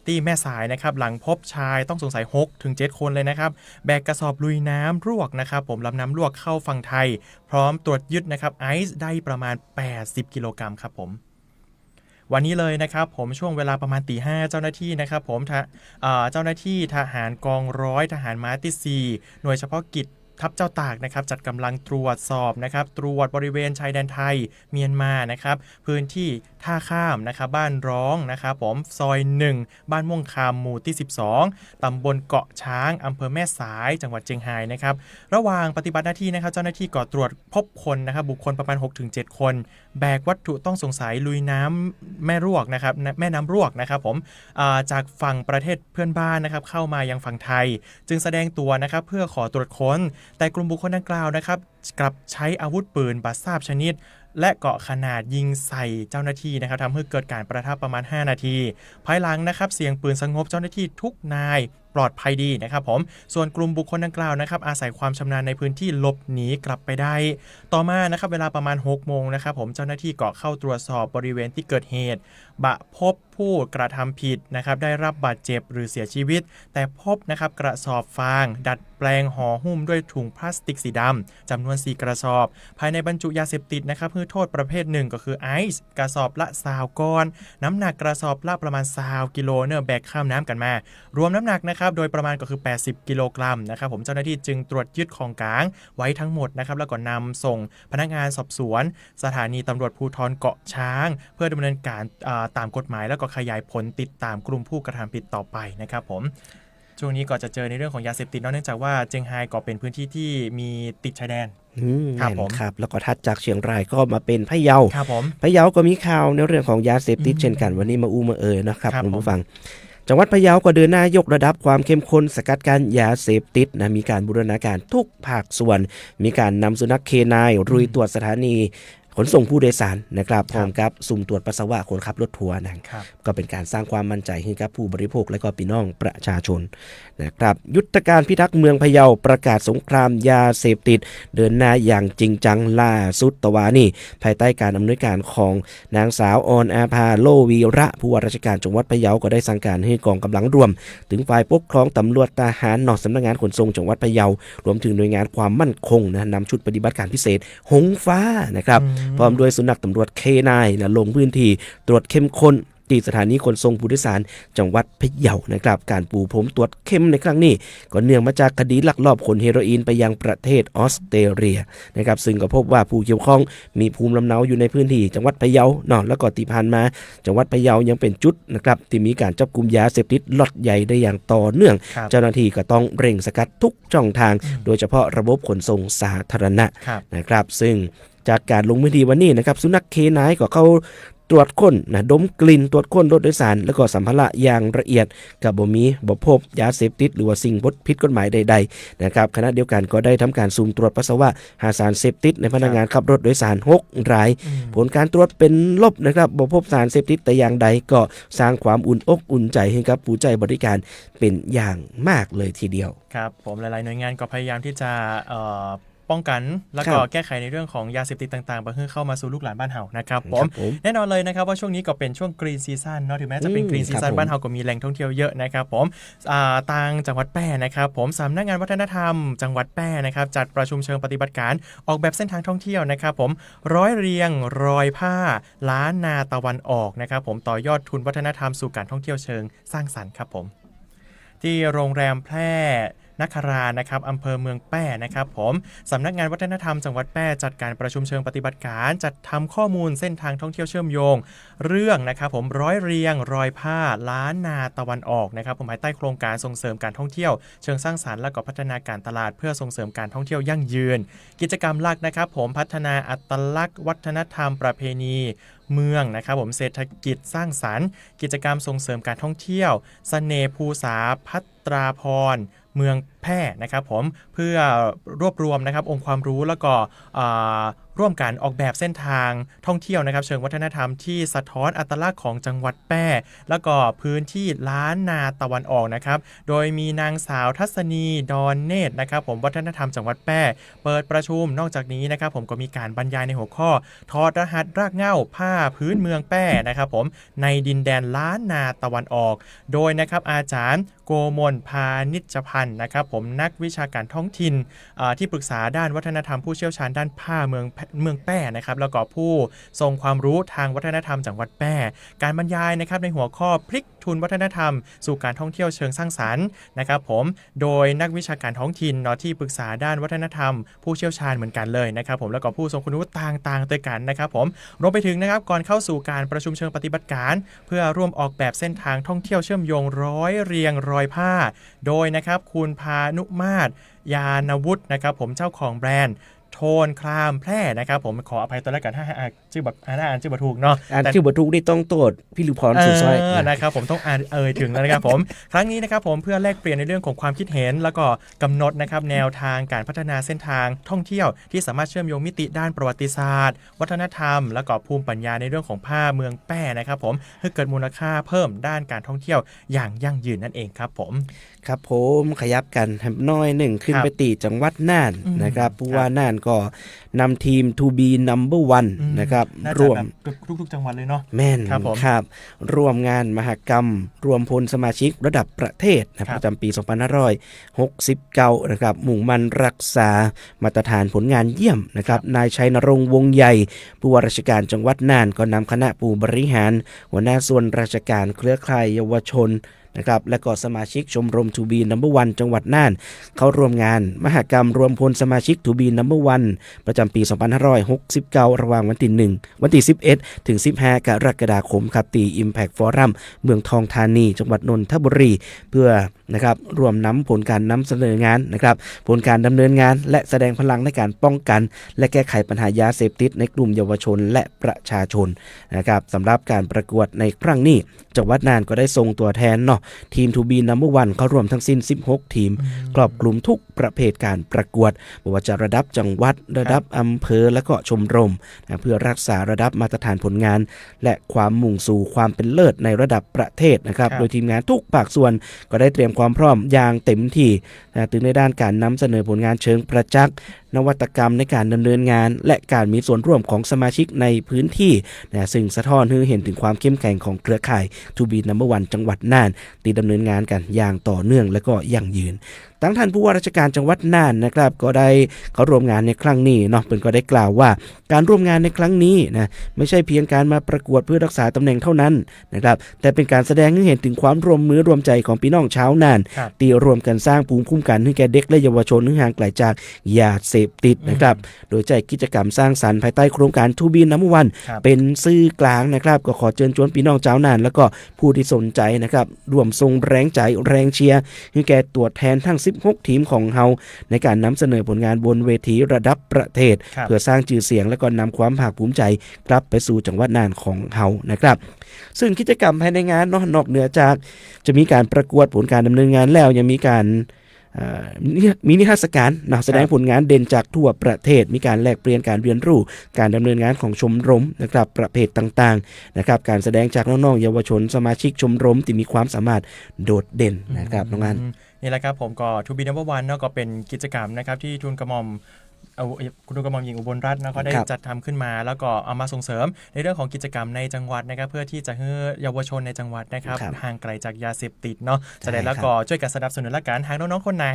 ที่แม่สายนะครับหลังพบชายต้องสงสัย 6-7 คนเลยนะครับแบกกระสอบลุยน้ำลวกนะครับผมลำน้ำลวกเข้าฝั่งไทยพร้อมตรวจยึดนะครับไอซ์ได้ประมาณ80กิโลกรัมครับผมวันนี้เลยนะครับผมช่วงเวลาประมาณ 5:00 เจ้าหน้าที่นะครับผมเจ้าหน้าที่ทหารกองร้อยทหารม้าที่4หน่วยเฉพาะกิจ ทัพเจ้าตากนะครับจัดกำลังตรวจสอบนะครับตรวจบริเวณชายแดนไทยเมียนมานะครับพื้นที่ท่าข้ามนะครับบ้านร้องนะครับผมซอย1บ้านม่วงคำหมู่ที่12ตำบลเกาะช้างอำเภอแม่สายจังหวัดเชียงรายนะครับระหว่างปฏิบัติหน้าที่นะครับเจ้าหน้าที่ก็ตรวจพบคนนะครับบุคคลประมาณ 6-7 คนแบกวัตถุต้องสงสัยลุยน้ำแม่รวกนะครับแม่น้ำรวกนะครับผมจากฝั่งประเทศเพื่อนบ้านนะครับเข้ามายังฝั่งไทยจึงแสดงตัวนะครับเพื่อขอตรวจค้นแต่กลุ่มบุคคลดังกล่าวนะครับกลับใช้อาวุธปืนบัดทราบชนิดและเกาะขนาดยิงใส่เจ้าหน้าที่นะครับทำให้เกิดการประทะประมาณ5นาทีภายหลังนะครับเสียงปืนสงบเจ้าหน้าที่ทุกนายปลอดภัยดีนะครับผมส่วนกลุ่มบุคคลดังกล่าวนะครับอาศัยความชำนาญในพื้นที่หลบหนีกลับไปได้ต่อมานะครับเวลาประมาณ6 โมงนะครับผมเจ้าหน้าที่ก็เข้าตรวจสอบบริเวณที่เกิดเหตุพบผู้กระทำผิดนะครับได้รับบาดเจ็บหรือเสียชีวิตแต่พบนะครับกระสอบฟางดัดแปลงห่อหุ้มด้วยถุงพลาสติกสีดำจำนวน4 กระสอบภายในบรรจุยาเสพติดนะครับคือโทษประเภทหนึ่งก็คือไอซ์กระสอบละ20 ก้อนน้ำหนักกระสอบละประมาณ20 กิโลเนื้อแบกข้ามน้ำกันมารวมน้ำหนักนะครับโดยประมาณก็คือ80 กิโลกรัมนะครับผมเจ้าหน้าที่จึงตรวจยึดของกลางไว้ทั้งหมดนะครับแล้วก็นำส่งพนักงานสอบสวนสถานีตำรวจภูธรเกาะช้างเพื่อดำเนินการตามกฎหมายแล้วก็ขยายผลติดตามกลุ่มผู้กระทำผิดต่อไปนะครับผมช่วงนี้ก็จะเจอในเรื่องของยาเสพติดเนื่องจากว่าเจียงไฮ้ก็เป็นพื้นที่ที่มีติดชายแดนครับผมครับแล้วก็ถัดจากเชียงรายก็มาเป็นพะเยาครับผมพะเยาก็มีข่าวในเรื่องของยาเสพติดเช่นกันวันนี้มามานะครับคุณผู้ฟังจังหวัดพะเยาก็เดินหน้ายกระดับความเข้มข้นสกัดกั้นยาเสพติดนะมีการบูรณาการทุกภาคส่วนมีการนำสุนัขเคนายรุยตรวจสถานีขนส่งผู้โดยสารนะครับพร้อมกับสุ่มตรวจปัสสาวะคนขับรถทัวร์นั่นก็เป็นการสร้างความมั่นใจให้กับผู้บริโภคและก็พี่น้องประชาชนนะครับยุทธการพิทักษ์เมืองพะเยาประกาศสงครามยาเสพติดเดินหน้าอย่างจริงจังล่าสุดตะวานี่ภายใต้การอำนวยการของนางสาวออนอาภาโลวีระผู้ว่าราชการจังหวัดพะเยาก็ได้สั่งการให้กองกำลังรวมถึงฝ่ายปกครองตำรวจทหารนอกสำนักงานขนส่งจังหวัดพะเยารวมถึงหน่วยงานความมั่นคงนะนำชุดปฏิบัติการพิเศษหงฟ้านะครับพร้อมด้วยสุนัขตำรวจเคนายนะลงพื้นที่ตรวจเข้มข้นที่สถานีขนส่งผู้โดยสารจังหวัดพะเยานะครับการปูพรมตรวจเข้มในครั้งนี้ก็เนื่องมาจากคดีลักลอบขนเฮโรอีนไปยังประเทศออสเตรเลียนะครับซึ่งก็พบว่าผู้เกี่ยวข้องมีภูมิลำเนาอยู่ในพื้นที่จังหวัดพะเยาเนาะแล้วก็ที่ผ่านมาจังหวัดพะเยายังเป็นจุดนะครับที่มีการจับกุมยาเสพติดล็อตใหญ่ได้อย่างต่อเนื่องเจ้าหน้าที่ก็ต้องเร่งสกัดทุกช่องทางโดยเฉพาะระบบขนส่งสาธารณะนะครับซึ่งจากการลงพื้นที่วันนี้นะครับสุนัขเคนายก็เข้าตรวจค้นนะดมกลิ่นตรวจค้นรถโดยสารแล้วก็สัมภาระอย่างละเอียดกับบ่พบยาเสพติดหรือว่าสิ่งผิดกฎหมายใดๆนะครับขณะเดียวกันก็ได้ทำการสุ่มตรวจปัสสาวะหาสารเสพติดในพนักงานขับรถโดยสาร6 รายผลการตรวจเป็นลบนะครับบ่พบสารเสพติดแต่อย่างใดก็สร้างความอุ่นอกอุ่นใจให้กับผู้ใช้บริการเป็นอย่างมากเลยทีเดียวครับผมหลายๆหน่วยงานก็พยายามที่จะป้องกันแล้วก็แก้ไขในเรื่องของยาเสพติดต่างๆเพื่อเข้ามาสู่ลูกหลานบ้านเฮานะครับผมแน่นอนเลยนะครับว่าช่วงนี้ก็เป็นช่วงกรีนซีซั่นเนาะถึงแม้จะเป็นกรีนซีซั่นบ้านเฮาก็มีแหล่งท่องเที่ยวเยอะนะครับผมทางจังหวัดแพร่นะครับผมสำนักงานวัฒนธรรมจังหวัดแพร่นะครับจัดประชุมเชิงปฏิบัติการออกแบบเส้นทางท่องเที่ยวนะครับผมร้อยเรียงรอยผ้าล้านนาตะวันออกนะครับผมต่อยอดทุนวัฒนธรรมสู่การท่องเที่ยวเชิงสร้างสรรค์ครับผมที่โรงแรมแพร่นครานะครับอำเภอเมืองแพร่นะครับผมสำนักงานวัฒนธรรมจังหวัดแพร่จัดการประชุมเชิงปฏิบัติการจัดทำข้อมูลเส้นทางท่องเที่ยวเชื่อมโยงเรื่องนะครับผมร้อยเรียงรอยผ้าล้านนาตะวันออกนะครับผมภายใต้โครงการส่งเสริมการท่องเที่ยวเชิงสร้างสรรค์และก็พัฒนาการตลาดเพื่อส่งเสริมการท่องเที่ยวยั่งยืนกิจกรรมหลักนะครับผมพัฒนาอัตลักษณ์วัฒนธรรมประเพณีเมืองนะครับผมเศรษฐกิจสร้างสรรค์กิจกรรมส่งเสริมการท่องเที่ยวเสน่ห์ภูษาพัตราพรเมืองแพร่นะครับผมเพื่อรวบรวมนะครับองค์ความรู้แล้วก็ร่วมกันออกแบบเส้นทางท่องเที่ยวนะครับเชิงวัฒนธรรมที่สะท้อนอัตลักษณ์ของจังหวัดแพร่แล้วก็พื้นที่ล้านนาตะวันออกนะครับโดยมีนางสาวทัศนีดอนเนตรนะครับผมวัฒนธรรมจังหวัดแพร่เปิดประชุมนอกจากนี้นะครับผมก็มีการบรรยายในหัวข้อถอดรหัสรากเหง้าผ้าพื้นเมืองแพร่นะครับผมในดินแดนล้านนาตะวันออกโดยนะครับอาจารย์ โกมลพานิชพันธ์นะครับผมนักวิชาการท้องถิ่นที่ปรึกษาด้านวัฒนธรรมผู้เชี่ยวชาญด้านผ้าเมืองแป้นะครับแล้วก็ผู้ทรงความรู้ทางวัฒนธรรมจังหวัดแป้การบรรยายนะครับในหัวข้อพลิกทุนวัฒนธรรมสู่การท่องเที่ยวเชิงสร้างสรรค์นะครับผมโดยนักวิชาการท้องถิ่นที่ปรึกษาด้านวัฒนธรรมผู้เชี่ยวชาญเหมือนกันเลยนะครับผมแล้วก็ผู้ทรงคุณวุฒิต่างๆด้วยกันนะครับผมรวมไปถึงนะครับก่อนเข้าสู่การประชุมเชิงปฏิบัติการเพื่อร่วมออกแบบเส้นทางท่องเที่ยวเชื่อมโยงร้อยเรียงรอยผ้าโดยนะครับคุณพานุมาศยานวุฒินะครับผมเจ้าของแบรนด์โทนคลามแพร่นะครับผมขออภัยตัวแรกกันถ้าชื่อแบบอ่านชื่อบ่ถูกเนาะชื่อบ่ถูกนี่ต้องโทษพี่ลุพรสุดซอยนะครับผมต้องอ่านถึงแล้วนะครับผมครั้งนี้นะครับผมเพื่อแลกเปลี่ยนในเรื่องของความคิดเห็นแล้วก็กำหนดนะครับแนวทางการพัฒนาเส้นทางท่องเที่ยวที่สามารถเชื่อมโยงมิติด้านประวัติศาสตร์วัฒนธรรมแล้วก็ภูมิปัญญาในเรื่องของผ้าเมืองแป้นะครับผมให้เกิดมูลค่าเพิ่มด้านการท่องเที่ยวอย่างยั่งยืนนั่นเองครับผมครับผมขยับกันน้อยหนึ่งขึ้นไปตีจังหวัดน่านนะครับผู้ว่าน่านก็นำทีม To Be Number One นะครับรวมทุกจังหวัดเลยเนาะแม่นครับร่วมงานมหกรรมรวมพลสมาชิกระดับประเทศประจำปี2569นะครับมุ่งมั่นรักษามาตรฐานผลงานเยี่ยมนะครับนายชัยนรงค์วงใหญ่ผู้ว่าราชการจังหวัดน่านก็นำคณะผู้บริหารหัวหน้าส่วนราชการเครือข่ายเยาวชนนะครับและก็สมาชิกชมรม To Be Number One จังหวัดน่านเข้าร่วมงานมหกรรมรวมพลสมาชิก To Be Number One ประจำปี2569ระหว่างวันที่11ถึง15กรกฎาคมครับที่ Impact Forum เมืองทองธานีจังหวัดนนทบุรีเพื่อนะครับรวมนำผลการนำเสนองานนะครับผลการดำเนินงานและแสดงพลังในการป้องกันและแก้ไขปัญหายาเสพติดในกลุ่มเยาวชนและประชาชนนะครับสำหรับการประกวดในครั้งนี้จังหวัดน่านก็ได้ส่งตัวแทนทีม To Be Number One เข้ารวมทั้งสิ้น16ทีมครอบคลุมทุกประเภทการประกวดไม่ว่าจะระดับจังหวัดระดับอำเภอและก็ชมรมเพื่อรักษาระดับมาตรฐานผลงานและความมุ่งสู่ความเป็นเลิศในระดับประเทศนะครับโดยทีมงานทุกภาคส่วนก็ได้เตรียมความพร้อมอย่างเต็มที่ถึงในด้านการนำเสนอผลงานเชิงประจักษ์นวัตกรรมในการดำเนินงานและการมีส่วนร่วมของสมาชิกในพื้นที่ซึ่งสะท้อนให้เห็นถึงความเข้มแข็งของเครือข่าย To Be Number One จังหวัดน่านที่ดำเนินงานกันอย่างต่อเนื่องและก็ยั่งยืนทั้งท่านผู้ว่าราชการจังหวัดน่านนะครับก็ได้เขาร่วมงานในครั้งนี้เพิ่นก็ได้กล่าวว่าการร่วมงานในครั้งนี้นะไม่ใช่เพียงการมาประกวดเพื่อรักษาตำแหน่งเท่านั้นนะครับแต่เป็นการแสดงให้เห็นถึงความร่วมมือร่วมใจของพี่น้องชาวน่านที่ร่วมกันสร้างภูมิคุ้มกันให้แก่เด็กและเยาวชนให้ห่างไกลจากยาเสพติดนะครับโดยจัดกิจกรรมสร้างสรรค์ภายใต้โครงการ To Be Number One เป็นสื่อกลางนะครับก็ขอเชิญชวนพี่น้องชาวน่านแล้วก็ผู้ที่สนใจนะครับร่วมส่งแรงใจแรงเชียร์ให้แก่ตัวแทนทั้ง16ทีมของเฮาในการนำเสนอผลงานบนเวทีระดับประเทศเพื่อสร้างชื่อเสียงและก็นำความภาคภูมิใจกลับไปสู่จังหวัดน่านของเฮานะครับซึ่งกิจกรรมภายในงานนอกเหนือจากจะมีการประกวดผลการดำเนินงานแล้วยังมีการมีนิทรรศการแสดงผลงานเด่นจากทั่วประเทศมีการแลกเปลี่ยนการเรียนรู้การดำเนินงานของชมรมนะครับประเภทต่างๆนะครับการแสดงจากน้องๆเยาวชนสมาชิกชมรมที่มีความสามารถโดดเด่นนะครับน้องอันนี่แหละครับผมก็ To Be Number One ก็เป็นกิจกรรมนะครับที่ทุนกระหม่อมคุณกระหม่อมหญิงอุบลรัตน์เขาได้จัดทำขึ้นมาแล้วก็เอามาส่งเสริมในเรื่องของกิจกรรมในจังหวัดนะครับเพื่อที่จะให้เยาวชนในจังหวัดนะครับห่างไกลจากยาเสพติดแสดงแล้วก็ช่วยกันสนับสนุนและการหากน้องๆคนไหน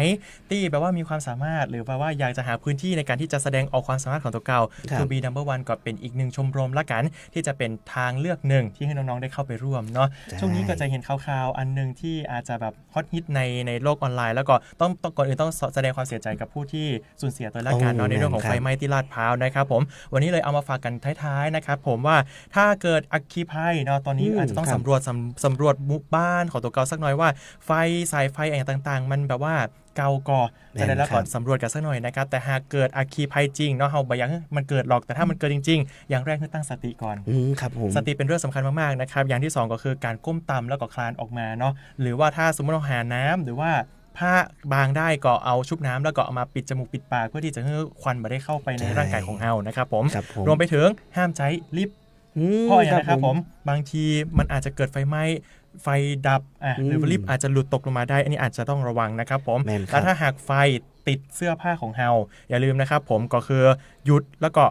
ที่แบบว่ามีความสามารถหรือว่าอยากจะหาพื้นที่ในการที่จะแสดงออกความสามารถของตัวเก่า To Be Number One ก็เป็นอีกหนึ่งชมรมละกันที่จะเป็นทางเลือกหนึ่งที่ให้น้องๆได้เข้าไปร่วมช่วงนี้ก็จะเห็นข่าวๆอันนึงที่อาจจะแบบฮอตฮิตในโลกออนไลน์แล้วก็ต้องก่อนอื่นต้องแสดงความเสียใจกับผู้ที่สูญเสียตัวละกันในเรื่องของไฟไหม้ที่ลาดพร้าวนะครับผมวันนี้เลยเอามาฝากกันท้ายๆนะครับผมว่าถ้าเกิดอัคคีภัยตอนนี้อาจจะต้องสำรวจหมู่บ้านของตัวเก่าสักหน่อยว่าไฟสายไฟอะไรต่างๆมันแบบว่าเก่าก่อจะได้แล้วก่อนสำรวจกันสักหน่อยนะครับแต่หากเกิดอัคคีภัยจริงเฮาบ่อยากมันเกิดหรอกแต่ถ้ามันเกิดจริงๆอย่างแรกคือตั้งสติก่อนครับผมสติเป็นเรื่องสำคัญมากๆนะครับอย่างที่2ก็คือการก้มต่ำแล้วก็คลานออกมาหรือว่าถ้าสมมติเราหาน้ำหรือว่าผ้าบางได้ก็เอาชุบน้ำแล้วก็เอามาปิดจมูกปิดปากเพื่อที่จะให้ควันไม่ได้เข้าไปในร่างกายของเฮานะครับผมรวมไปถึงห้ามใช้ลิฟต์เพราะอย่างนะครับผมบางทีมันอาจจะเกิดไฟไหม้ไฟดับหรือลิฟต์อาจจะหลุดตกลงมาได้อันนี้อาจจะต้องระวังนะครับผมแล้วถ้าหากไฟติดเสื้อผ้าของเฮาอย่าลืมนะครับผมก็คือหยุดแล้วก็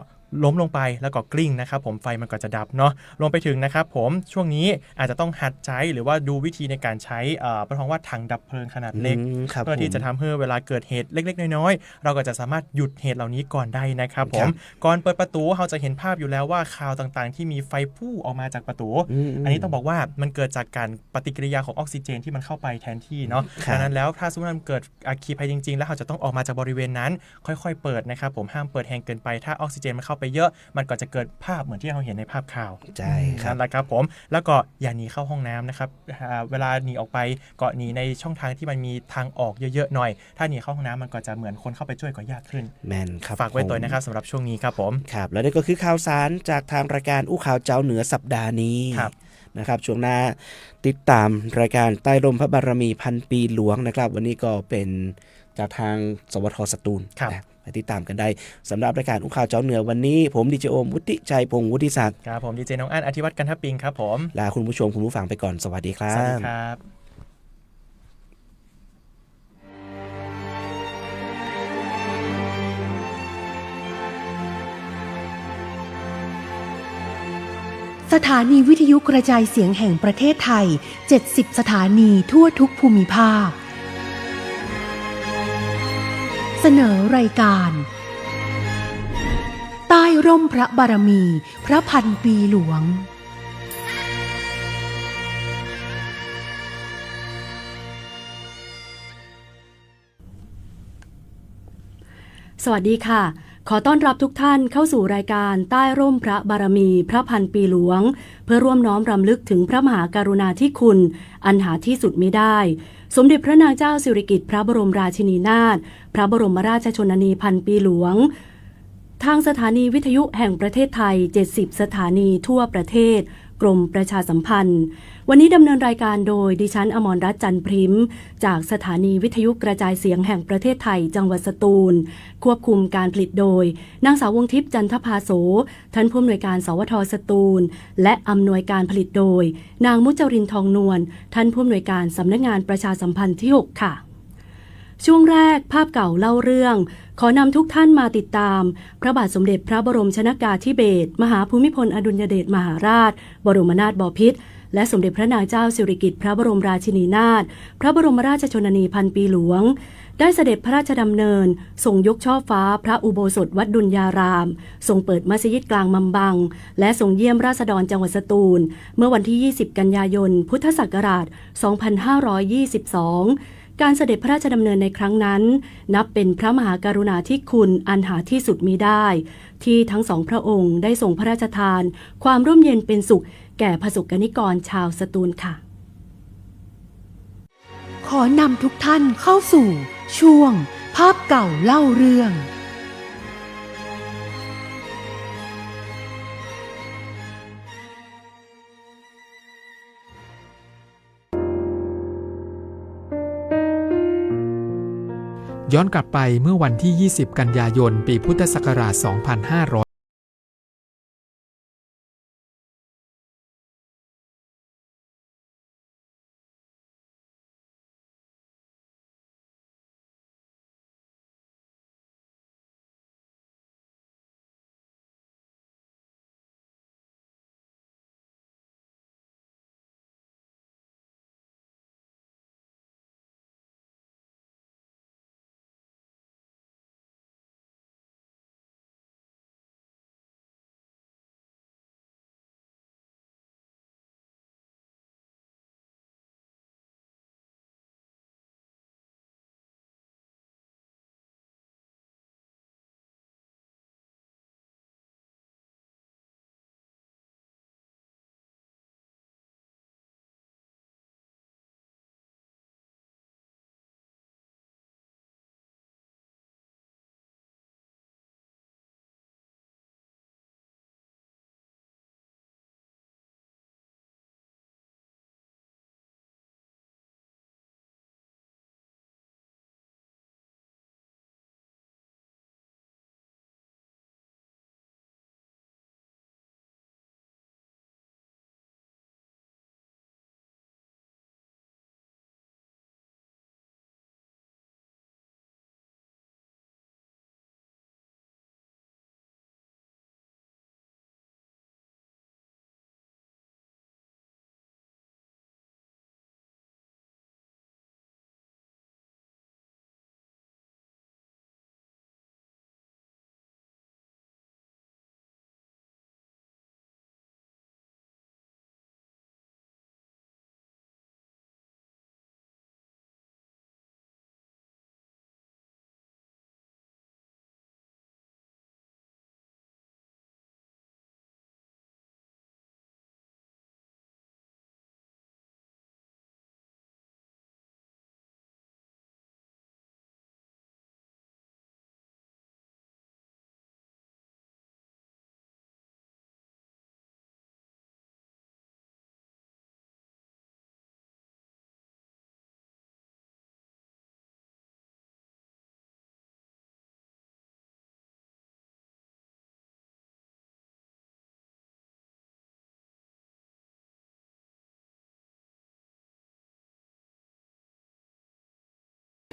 ล้มลงไปแล้วก็กลิ้งนะครับผมไฟมันก็จะดับเนาะรวมไปถึงนะครับผมช่วงนี้อาจจะต้องหัดใช้หรือว่าดูวิธีในการใช้ประท้องว่าถังดับเพลิงขนาดเล็กเพื่อที่จะทำให้เวลาเกิดเหตุเล็กๆน้อยๆเราก็จะสามารถหยุดเหตุเหล่านี้ก่อนได้นะครับผมก่อนเปิดประตูเราจะเห็นภาพอยู่แล้วว่าข่าวต่างๆที่มีไฟพุ่งออกมาจากประตูอันนี้ต้องบอกว่ามันเกิดจากการปฏิกิริยาของออกซิเจนที่มันเข้าไปแทนที่เนาะดังนั้นแล้วถ้าสมมติมันเกิดอัคคีภัยจริงๆแล้วเราจะต้องออกมาจากบริเวณนั้นค่อยๆเปิดนะครับผมห้ามเปิดแรงเกินไปถ้าออกซิเจนมันเข้าไปเยอะมันก็จะเกิดภาพเหมือนที่เราเห็นในภาพข่าวใช่ครับนั่นแหละครับผมแล้วก็อย่าหนีเข้าห้องน้ำนะครับเวลาหนีออกไปก็หนีในช่องทางที่มันมีทางออกเยอะๆหน่อยถ้าหนีเข้าห้องน้ำมันก็จะเหมือนคนเข้าไปช่วยก็ยากขึ้นแมนครับฝากไว้ตัวนะครับสำหรับช่วงนี้ครับผมครับแล้วนี่ก็คือข่าวสารจากทางรายการอู้ข่าวเจ้าเหนือสัปดาห์นี้นะครับช่วงหน้าติดตามรายการใต้ร่มพระบารมีพันปีหลวงนะครับวันนี้ก็เป็นจากทางสวทสตูลนะไปติดตามกันได้สำหรับรายการอู้ข่าวเจ้าเหนือวันนี้ผมดีเจโอมวุฒิชัยพงศ์วุฒิศักดิ์ครับผมดีเจน้องอั้นอธิวัฒน์กันทปิงครับผมลาคุณผู้ชมคุณผู้ฟังไปก่อนสวัสดีครับสวัสดีครับสถานีวิทยุกระจายเสียงแห่งประเทศไทย70สถานีทั่วทุกภูมิภาคเสนอรายการใต้ร่มพระบารมีพระพันปีหลวงสวัสดีค่ะขอต้อนรับทุกท่านเข้าสู่รายการใต้ร่มพระบารมีพระพันปีหลวงเพื่อร่วมน้อมรำลึกถึงพระมหากรุณาธิคุณอันหาที่สุดมิได้สมเด็จพระนางเจ้าสิริกิติ์พระบรมราชินีนาถพระบรมราชชนนีพันปีหลวงทางสถานีวิทยุแห่งประเทศไทย70สถานีทั่วประเทศกรมประชาสัมพันธ์วันนี้ดำเนินรายการโดยดิฉันอมรรัตน์จันทร์พริมจากสถานีวิทยุกระจายเสียงแห่งประเทศไทยจังหวัดสตูลควบคุมการผลิตโดยนางสาววงทิพย์จันทภาโสท่านผู้อำนวยการสวทสตูลและอำนวยการผลิตโดยนางมุจรินทองนวลท่านผู้อำนวยการสำนักงานประชาสัมพันธ์ที่6ค่ะช่วงแรกภาพเก่าเล่าเรื่องขอนำทุกท่านมาติดตามพระบาทสมเด็จพระบรมชนกาธิเบศรมหาภูมิพลอดุลยเดชมหาราชบรมนาถบพิตรและสมเด็จพระนางเจ้าสิริกิติ์พระบรมราชินีนาถพระบรมราชชนนีพันปีหลวงได้เสด็จพระราชดำเนินทรงยกช่อฟ้าพระอุโบสถวัดดุลยารามทรงเปิดมัสยิดกลางมัมบังและทรงเยี่ยมราษฎรจังหวัดสตูลเมื่อวันที่20กันยายนพุทธศักราช2522การเสด็จพระราชดำเนินในครั้งนั้นนับเป็นพระมหากรุณาธิคุณอันหาที่สุดมิได้ที่ทั้งสองพระองค์ได้ทรงพระราชทานความร่มเย็นเป็นสุขแก่ประสบกนิกรชาวสตูลค่ะขอนำทุกท่านเข้าสู่ช่วงภาพเก่าเล่าเรื่องย้อนกลับไปเมื่อวันที่20กันยายนปีพุทธศักราช2500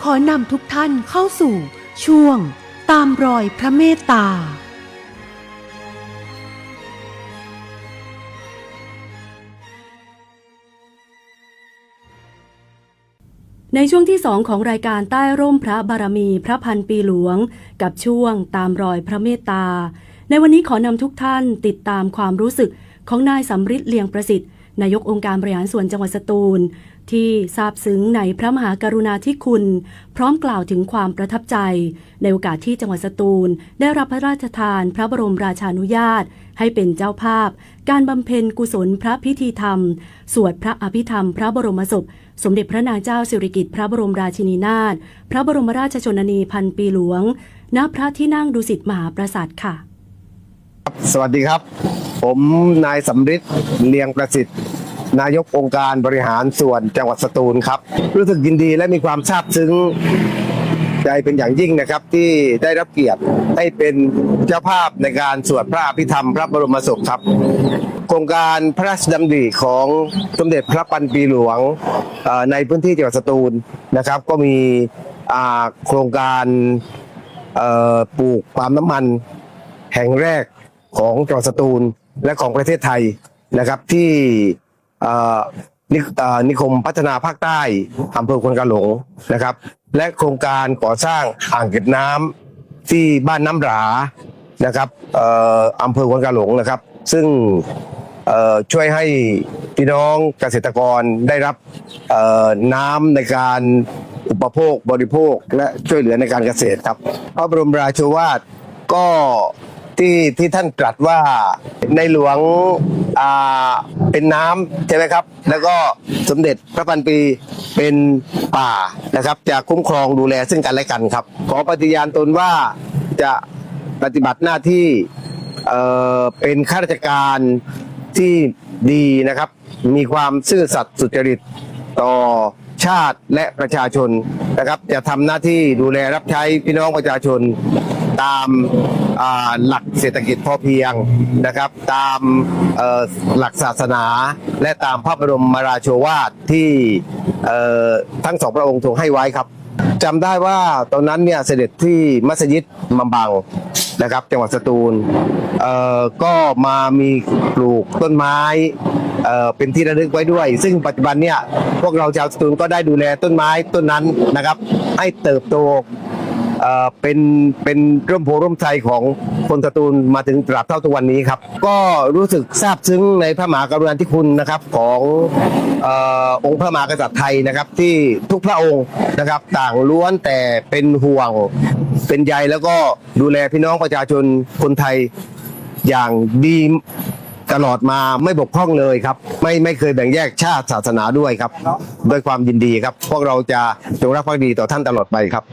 อนำทุกท่านเข้าสู่ช่วงตามรอยพระเมตตาในช่วงที่ 2 ของรายการใต้ร่มพระบารมีพระพันปีหลวงกับช่วงตามรอยพระเมตตาในวันนี้ขอนำทุกท่านติดตามความรู้สึกของนายสำริดเลียงประสิทธิ์นายกองค์การบริหารส่วนจังหวัดสตูลที่ซาบซึ้งในพระมหากรุณาธิคุณพร้อมกล่าวถึงความประทับใจในโอกาสที่จังหวัดสตูลได้รับพระราชทานพระบรมราชานุญาตให้เป็นเจ้าภาพการบำเพ็ญกุศลพระพิธีธรรมสวดพระอภิธรรมพระบรมศพสมเด็จพระนางเจ้าสิริกิติ์พระบรมราชินีนาถพระบรมราชชนนีพันปีหลวงณพระที่นั่งดุสิตมหาปราสาทค่ะสวัสดีครับผมนายสำริดเลียงประสิทธิ์นายกองค์การบริหารส่วนจังหวัดสตูลครับรู้สึกยินดีและมีความซาบซึ้งใจเป็นอย่างยิ่งนะครับที่ได้รับเกียรติให้เป็นเจ้าภาพในการสวดพระอภิธรรมพระบรมศพครับโครงการพระราชดำริของสมเด็จพระพันปีหลวงในพื้นที่จังหวัดสตูลนะครับก็มีโครงการปลูกปาล์มน้ำมันแห่งแรกของจังหวัดสตูลและของประเทศไทยนะครับที่นิคมพัฒนาภาคใต้อำเภอควนกาหลงนะครับและโครงการก่อสร้างอ่างเก็บน้ำที่บ้านน้ำหรานะครับอำเภอควนกาหลงนะครับซึ่งช่วยให้พี่น้องเกษตรกรได้รับน้ำในการอุปโภคบริโภคและช่วยเหลือในการเกษตรครับพระบรมราโชวาทก็ที่ท่านตรัสว่าในหลวงเป็นน้ำใช่ไหมครับแล้วก็สมเด็จพระพันปีเป็นป่านะครับจะคุ้มครองดูแลซึ่งกันและกันครับขอปฏิญาณตนว่าจะปฏิบัติหน้าที่เป็นข้าราชการที่ดีนะครับมีความซื่อสัตย์สุจริตต่อชาติและประชาชนนะครับจะทำหน้าที่ดูแลรับใช้พี่น้องประชาชนตามหลักเศรษฐกิจพอเพียงนะครับตามหลักศาสนาและตามพระบรมราโชวาทที่ทั้งสองพระองค์ทรงให้ไว้ครับจำได้ว่าตอนนั้นเนี่ยเสด็จที่มัสยิดมัมบังนะครับจังหวัดสตูลก็มามีปลูกต้นไม้เป็นที่ระลึกไว้ด้วยซึ่งปัจจุบันเนี่ยพวกเราชาวสตูลก็ได้ดูแลต้นไม้ต้นนั้นนะครับให้เติบโตเป็นร่มโพร่มไทรของคนสตูลมาถึงตราบเท่าทุกวันนี้ครับก็รู้สึกซาบซึ้งในพระมหากรุณาธิคุณนะครับขององค์พระมหากษัตริย์ไทยนะครับที่ทุกพระองค์นะครับต่างล้วนแต่เป็นห่วงเป็นใยแล้วก็ดูแลพี่น้องประชาชนคนไทยอย่างดีตลอดมาไม่บกพร่องเลยครับไม่เคยแบ่งแยกชาติศาสนาด้วยครับด้วยความยินดีครับพวกเราจะจงรักภักดีต่อท่านตลอดไปครับ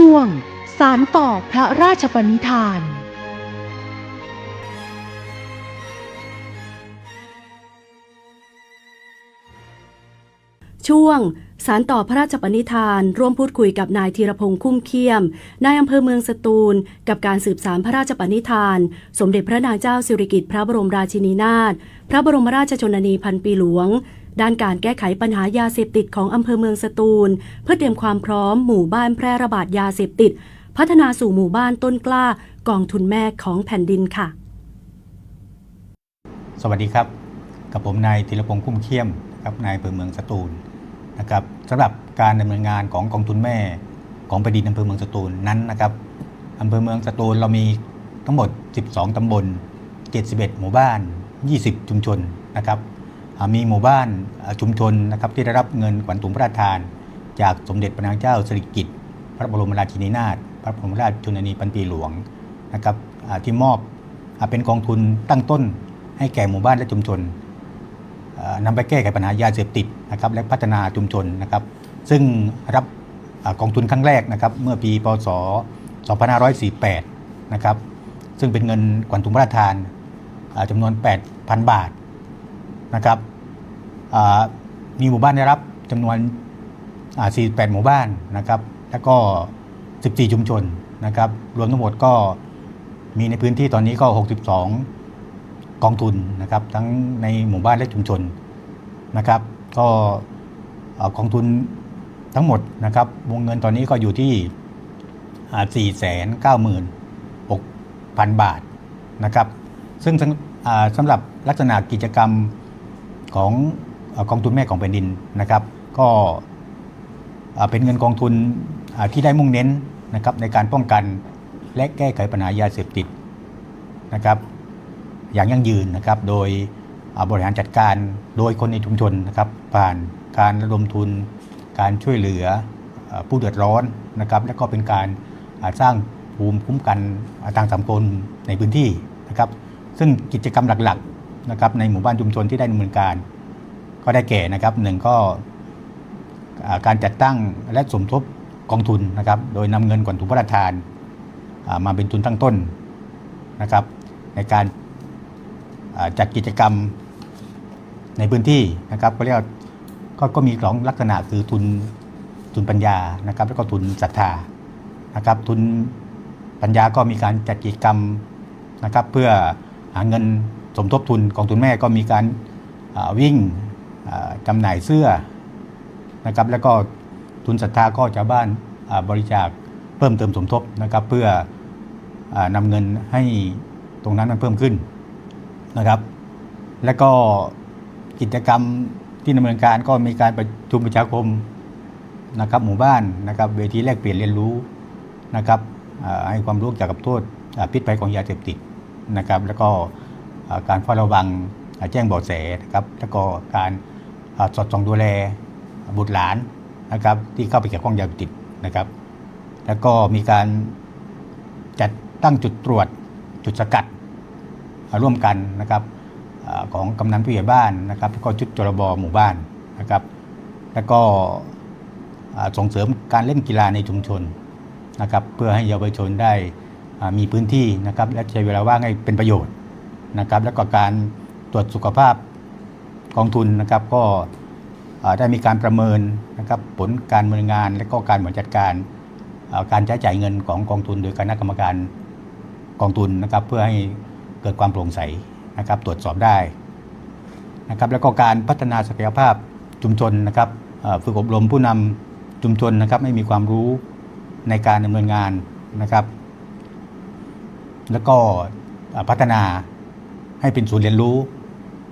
ช่วงสานต่อพระราชปณิธาน ช่วงสารต่อพระราชปณิธานร่วมพูดคุยกับนายธีรพงษ์คุ้มเขี้ยมนายอำเภอเมืองสตูลกับการสืบสานพระราชปณิธานสมเด็จพระนางเจ้าสิริกิติ์พระบรมราชินีนาถพระบรมราชชนนีพันปีหลวงด้านการแก้ไขปัญหายาเสพติดของอำเภอเมืองสตูลเพื่อเตรียมความพร้อมหมู่บ้านแพร่ระบาดยาเสพติดพัฒนาสู่หมู่บ้านต้นกล้ากองทุนแม่ของแผ่นดินค่ะสวัสดีครับกับผมนายธีรพงษ์คุ้มเขี้ยมครับนายอำเภอเมืองสตูลนะครับสำหรับการดำเนินงานของกองทุนแม่ของแผ่นดินอำเภอเมืองสตูลนั้นนะครับอำเภอเมืองสตูลเรามีทั้งหมด12ตำบล71หมู่บ้าน20ชุมชนนะครับมีหมู่บ้านชุมชนนะครับที่ได้รับเงินขวัญถุงพระราชทานจากสมเด็จพระนางเจ้าสิริกิติ์พระบรมราชินีนาถพระบรมราชชนนีพันปีหลวงนะครับที่มอบเป็นกองทุนตั้งต้นให้แก่หมู่บ้านและชุมชนนำไปแก้ไขปัญหายาเสพติดนะครับและพัฒนาชุมชนนะครับซึ่งรับกองทุนครั้งแรกนะครับเมื่อปีพ.ศ. 2548นะครับซึ่งเป็นเงินขวัญถุงพระราชทานจำนวน 8,000 บาทนะครับมีหมู่บ้านได้รับจำนวน48หมู่บ้านนะครับแล้วก็14ชุมชนนะครับรวมทั้งหมดก็มีในพื้นที่ตอนนี้ก็62กองทุนนะครับทั้งในหมู่บ้านและชุมชนนะครับก็กองทุนทั้งหมดนะครับวงเงินตอนนี้ก็อยู่ที่ 496,000 บาทนะครับซึ่งสำหรับลักษณะกิจกรรมของกองทุนแม่ของแผ่นดินนะครับก็เป็นเงินกองทุนที่ได้มุ่งเน้นนะครับในการป้องกันและแก้ไขปัญหายาเสพติดนะครับอย่างยั่งยืนนะครับโดยบริหารจัดการโดยคนในชุมชนนะครับผ่านการระดมทุนการช่วยเหลือผู้เดือดร้อนนะครับและก็เป็นการสร้างภูมิคุ้มกันทางสังคมในพื้นที่นะครับซึ่งกิจกรรมหลักๆนะครับในหมู่บ้านชุมชนที่ได้ดำเนินการก็ได้แก่นะครับหนึ่งก็การจัดตั้งและสมทบกองทุนนะครับโดยนำเงินขวัญถุงพระราชทานมาเป็นทุนตั้งต้นนะครับในการจัดกิจกรรมในพื้นที่นะครับก็เรียกก็มีสองลักษณะคือทุนปัญญานะครับแล้วก็ทุนศรัทธานะครับทุนปัญญาก็มีการจัดกิจกรรมนะครับเพื่อหาเงินสมทบทุนกองทุนแม่ก็มีการวิ่งจำหน่ายเสื้อนะครับแล้วก็ทุนศรัทธาก็ชาวบ้านบริจาคเพิ่มเติมสมทบนะครับเพื่อนำเงินให้ตรงนั้นมันเพิ่มขึ้นนะครับและก็กิจกรรมที่ดำเนินการก็มีการประชุมประชาคมนะครับหมู่บ้านนะครับเวทีแลกเปลี่ยนเรียนรู้นะครับให้ความรู้เกี่ยวกับโทษพิษภัยของยาเสพติดนะครับแล้วก็การเฝ้าระวังแจ้งเบาะแสนะครับแล้วก็การสอดส่องดูแลบุตรหลานนะครับที่เข้าไปเกี่ยวข้องยาเสพติดนะครับแล้วก็มีการจัดตั้งจุดตรวจจุดสกัดร่วมกันนะครับของกำนันผู้ใหญ่บ้านนะครับแล้วก็ชุดจรบหมู่บ้านนะครับแล้วก็ส่งเสริมการเล่นกีฬาในชุมชนนะครับเพื่อให้เยาวชนได้มีพื้นที่นะครับและใช้เวลาว่างให้เป็นประโยชน์นะครับแล้วก็การตรวจสุขภาพกองทุนนะครับก็ได้มีการประเมินนะครับผลการดำเนินงานและก็การบริหารจัดการการใช้จ่ายเงินของกองทุนโดยคณะกรรมการกองทุนนะครับเพื่อให้เกิดความโปร่งใสนะครับตรวจสอบได้นะครับแล้วก็การพัฒนาศักยภาพชุมชนนะครับฝึกอบรมผู้นำชุมชนนะครับให้มีความรู้ในการดำเนินงานนะครับแล้วก็พัฒนาให้เป็นศูนย์เรียนรู้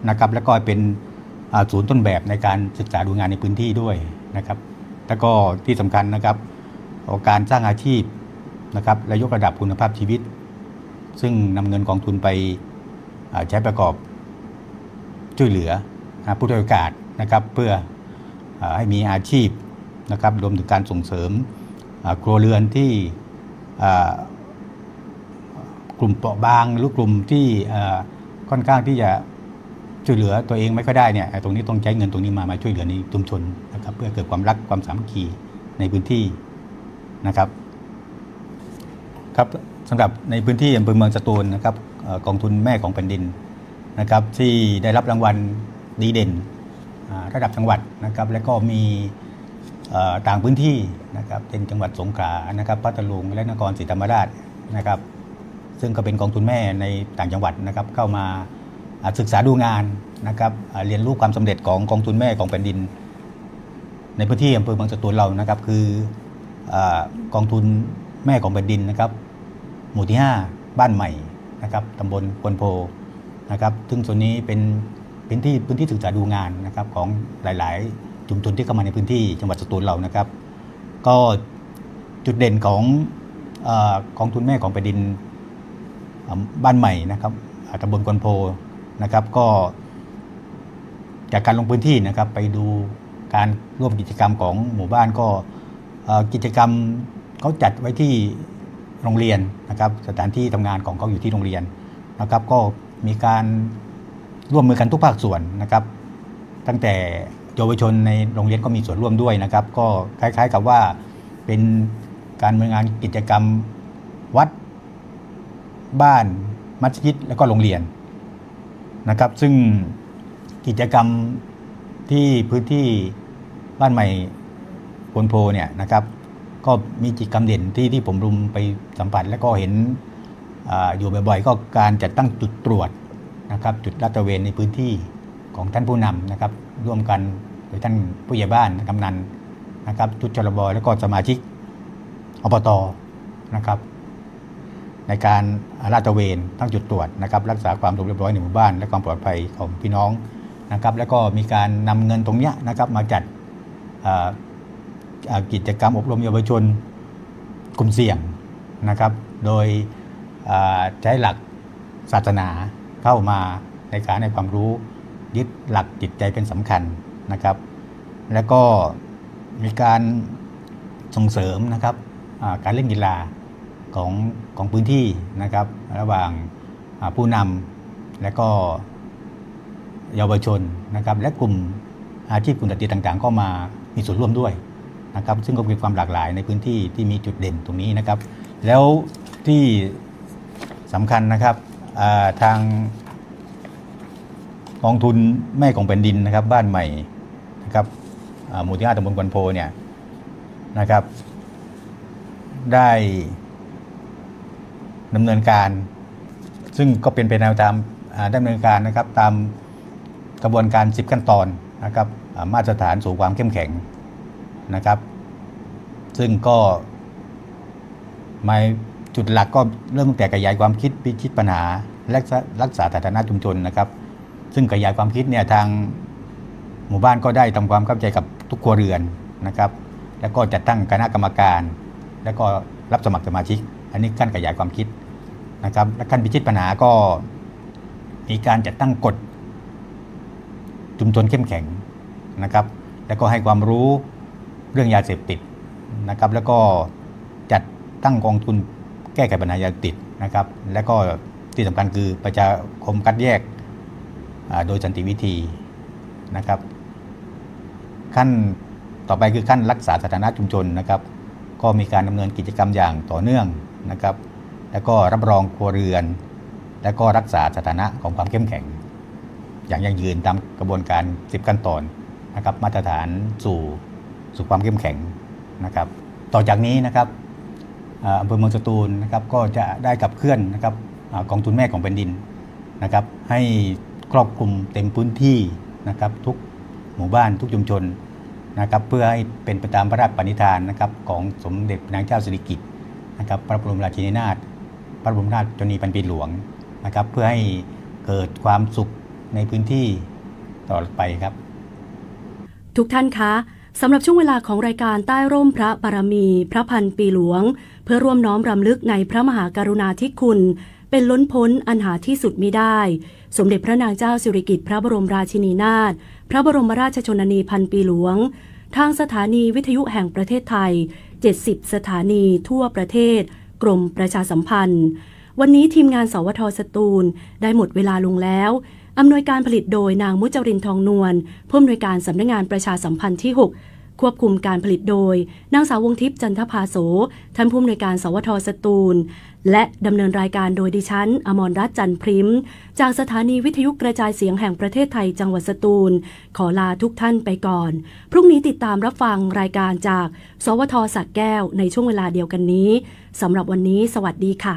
นะครับแล้วก็เป็นศูนย์ต้นแบบในการศึกษาดูงานในพื้นที่ด้วยนะครับแล้วก็ที่สำคัญนะครับการสร้างอาชีพนะครับและยกระดับคุณภาพชีวิตซึ่งนำเงินกองทุนไปใช้ประกอบช่วยเหลือผู้ด้อยโอกาสนะครับเพื่อให้มีอาชีพนะครับรวมถึงการส่งเสริมครัวเรือนที่กลุ่มเปราะบางหรือกลุ่มที่ค่อนข้างที่จะช่วยเหลือตัวเองไม่ค่อยได้เนี่ยตรงนี้ต้องใช้เงินตรงนี้มาช่วยเหลือในชุมชนนะครับเพื่อเกิดความรักความสามัคคีในพื้นที่นะครับ ครับสำหรับในพื้นที่อำเภอเมืองสตูลนะครับกองทุนแม่ของแผ่นดินนะครับที่ได้รับรางวัลดีเด่นระดับจังหวัดนะครับและก็มีต่างพื้นที่นะครับเป็นจังหวัดสงขลานะครับพัทลุงและนครศรีธรรมราชนะครับซึ่งก็เป็นกองทุนแม่ในต่างจังหวัดนะครับเข้ามาศึกษาดูงานนะครับเรียนรู้ความสำเร็จของกองทุนแม่ของแผ่นดินในพื้นที่อำเภอเมืองสตูลเรานะครับคือกองทุนแม่ของแผ่นดินนะครับหมู่ที่5บ้านใหม่นะครับตำบลควนโพนะครับซึ่งส่วนนี้เป็นพื้นที่ศึกษาดูงานนะครับของหลายๆชุมชนที่เข้ามาในพื้นที่จังหวัดสตูลเรานะครับก็จุดเด่นของกองทุนแม่ของแผ่นดินบ้านใหม่นะครับตำบลควนโพนะครับก็จากการลงพื้นที่นะครับไปดูการร่วมกิจกรรมของหมู่บ้านก็กิจกรรมเขาจัดไว้ที่โรงเรียนนะครับสถานที่ทำงานของเขาอยู่ที่โรงเรียนนะครับก็มีการร่วมมือกันทุกภาคส่วนนะครับตั้งแต่เยาวชนในโรงเรียนก็มีส่วนร่วมด้วยนะครับก็คล้ายๆกับว่าเป็นการดำเนินงานกิจกรรมวัดบ้านมัสยิดแล้วก็โรงเรียนนะครับซึ่งกิจกรรมที่พื้นที่บ้านใหม่ควนโพเนี่ยนะครับก็มีกิจกรรมเด่นที่ผมรุมไปสัมผัสและก็เห็นอยู่บ่อยๆก็การจัดตั้งจุดตรวจนะครับจุดลาดตระเวนในพื้นที่ของท่านผู้นำนะครับร่วมกันโดยท่านผู้ใหญ่บ้านกำนันนะครับชุดชลบแล้วก็สมาชิกอบต.นะครับในการลาดตระเวนตั้งจุดตรวจนะครับรักษาความสงบเรียบร้อยในหมู่บ้านและความปลอดภัยของพี่น้องนะครับแล้วก็มีการนำเงินตรงนี้นะครับมาจัดกิจกรรมอบรมเยาวชนกลุ่มเสี่ยงนะครับโดยใช้หลักศาสนาเข้ามาในการให้ความรู้ยึดหลักจิตใจเป็นสำคัญนะครับแล้วก็มีการส่งเสริมนะครับการเล่นกีฬาของพื้นที่นะครับระหว่างผู้นำและก็เยาวชนนะครับและกลุ่มอาชีพกลุ่มดนตรีต่างๆก็มามีส่วนร่วมด้วยนะครับซึ่งก็มีความหลากหลายในพื้นที่ที่มีจุดเด่นตรงนี้นะครับแล้วที่สำคัญนะครับทางกองทุนแม่ของแผ่นดินนะครับบ้านใหม่นะครับหมู่ที่5ตำบลควนโพเนี่ยนะครับได้ดำเนินการซึ่งก็เป็นไปตามดำเนินการนะครับตามกระบวนการ10ขั้นตอนนะครับมาตรฐานสู่ความเข้มแข็งนะครับซึ่งก็มาจุดหลักก็เริ่มตั้งแต่ขยายความคิดพิชิตปัญหาและรักษาสถานะชุมชนนะครับซึ่งขยายความคิดเนี่ยทางหมู่บ้านก็ได้ทำความเข้าใจกับทุกครัวเรือนนะครับแล้วก็จัดตั้งคณะกรรมการแล้วก็รับสมัครสมาชิกอันนี้ขั้นขยายความคิดนะครับและขั้นพิชิตปัญหาก็มีการจัดตั้งกฎชุมชนเข้มแข็งนะครับแล้วก็ให้ความรู้เรื่องยาเสพติดนะครับแล้วก็จัดตั้งกองทุนแก้ไขปัญหายาเสพติดนะครับแล้วก็ที่สำคัญคือประชาคมคัดแยกโดยสันติวิธีนะครับขั้นต่อไปคือขั้นรักษาสถานะชุมชนนะครับก็มีการดำเนินกิจกรรมอย่างต่อเนื่องนะครับแล้วก็รับรองครัวเรือนและก็รักษาสถานะของความเข้มแข็งอย่างยั่งยืนตามกระบวนการ10ขั้นตอนนะครับมาตรฐานสู่ความเข้มแข็งนะครับต่อจากนี้นะครับอำเภอเมืองสตูลนะครับก็จะได้ขับเคลื่อนนะครับกองทุนแม่ของแผ่นดินนะครับให้ครอบคลุมเต็มพื้นที่นะครับทุกหมู่บ้านทุกชุมชนนะครับเพื่อให้เป็นไปตามพระราชปณิธานนะครับของสมเด็จพระนางเจ้าสิริกิติ์นะครับพระบรมราชินีนาถพระบรมราชชนนีพันปีหลวงนะครับเพื่อให้เกิดความสุขในพื้นที่ต่อไปครับทุกท่านคะสำหรับช่วงเวลาของรายการใต้ร่มพระบารมีพระพันปีหลวงเพื่อร่วมน้อมรำลึกในพระมหากรุณาธิคุณเป็นล้นพ้นอันหาที่สุดมิได้สมเด็จพระนางเจ้าสิริกิติ์พระบรมราชินีนาถพระบรมราชชนนีพันปีหลวงทางสถานีวิทยุแห่งประเทศไทย70สถานีทั่วประเทศกรมประชาสัมพันธ์วันนี้ทีมงานสวท.สตูลได้หมดเวลาลงแล้วอำนวยการผลิตโดยนางมุจรินทร์ทองนวลผู้อำนวยการสำนักงานประชาสัมพันธ์ที่6 ควบคุมการผลิตโดยนางสาววงทิพย์จันทภาโสท่านผู้อำนวยการสวท.สตูลและดำเนินรายการโดยดิฉันอมรรัตน์จันทร์พริมจากสถานีวิทยุกระจายเสียงแห่งประเทศไทยจังหวัดสตูลขอลาทุกท่านไปก่อนพรุ่งนี้ติดตามรับฟังรายการจากสวท.สระแก้วในช่วงเวลาเดียวกันนี้สำหรับวันนี้สวัสดีค่ะ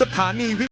สถานี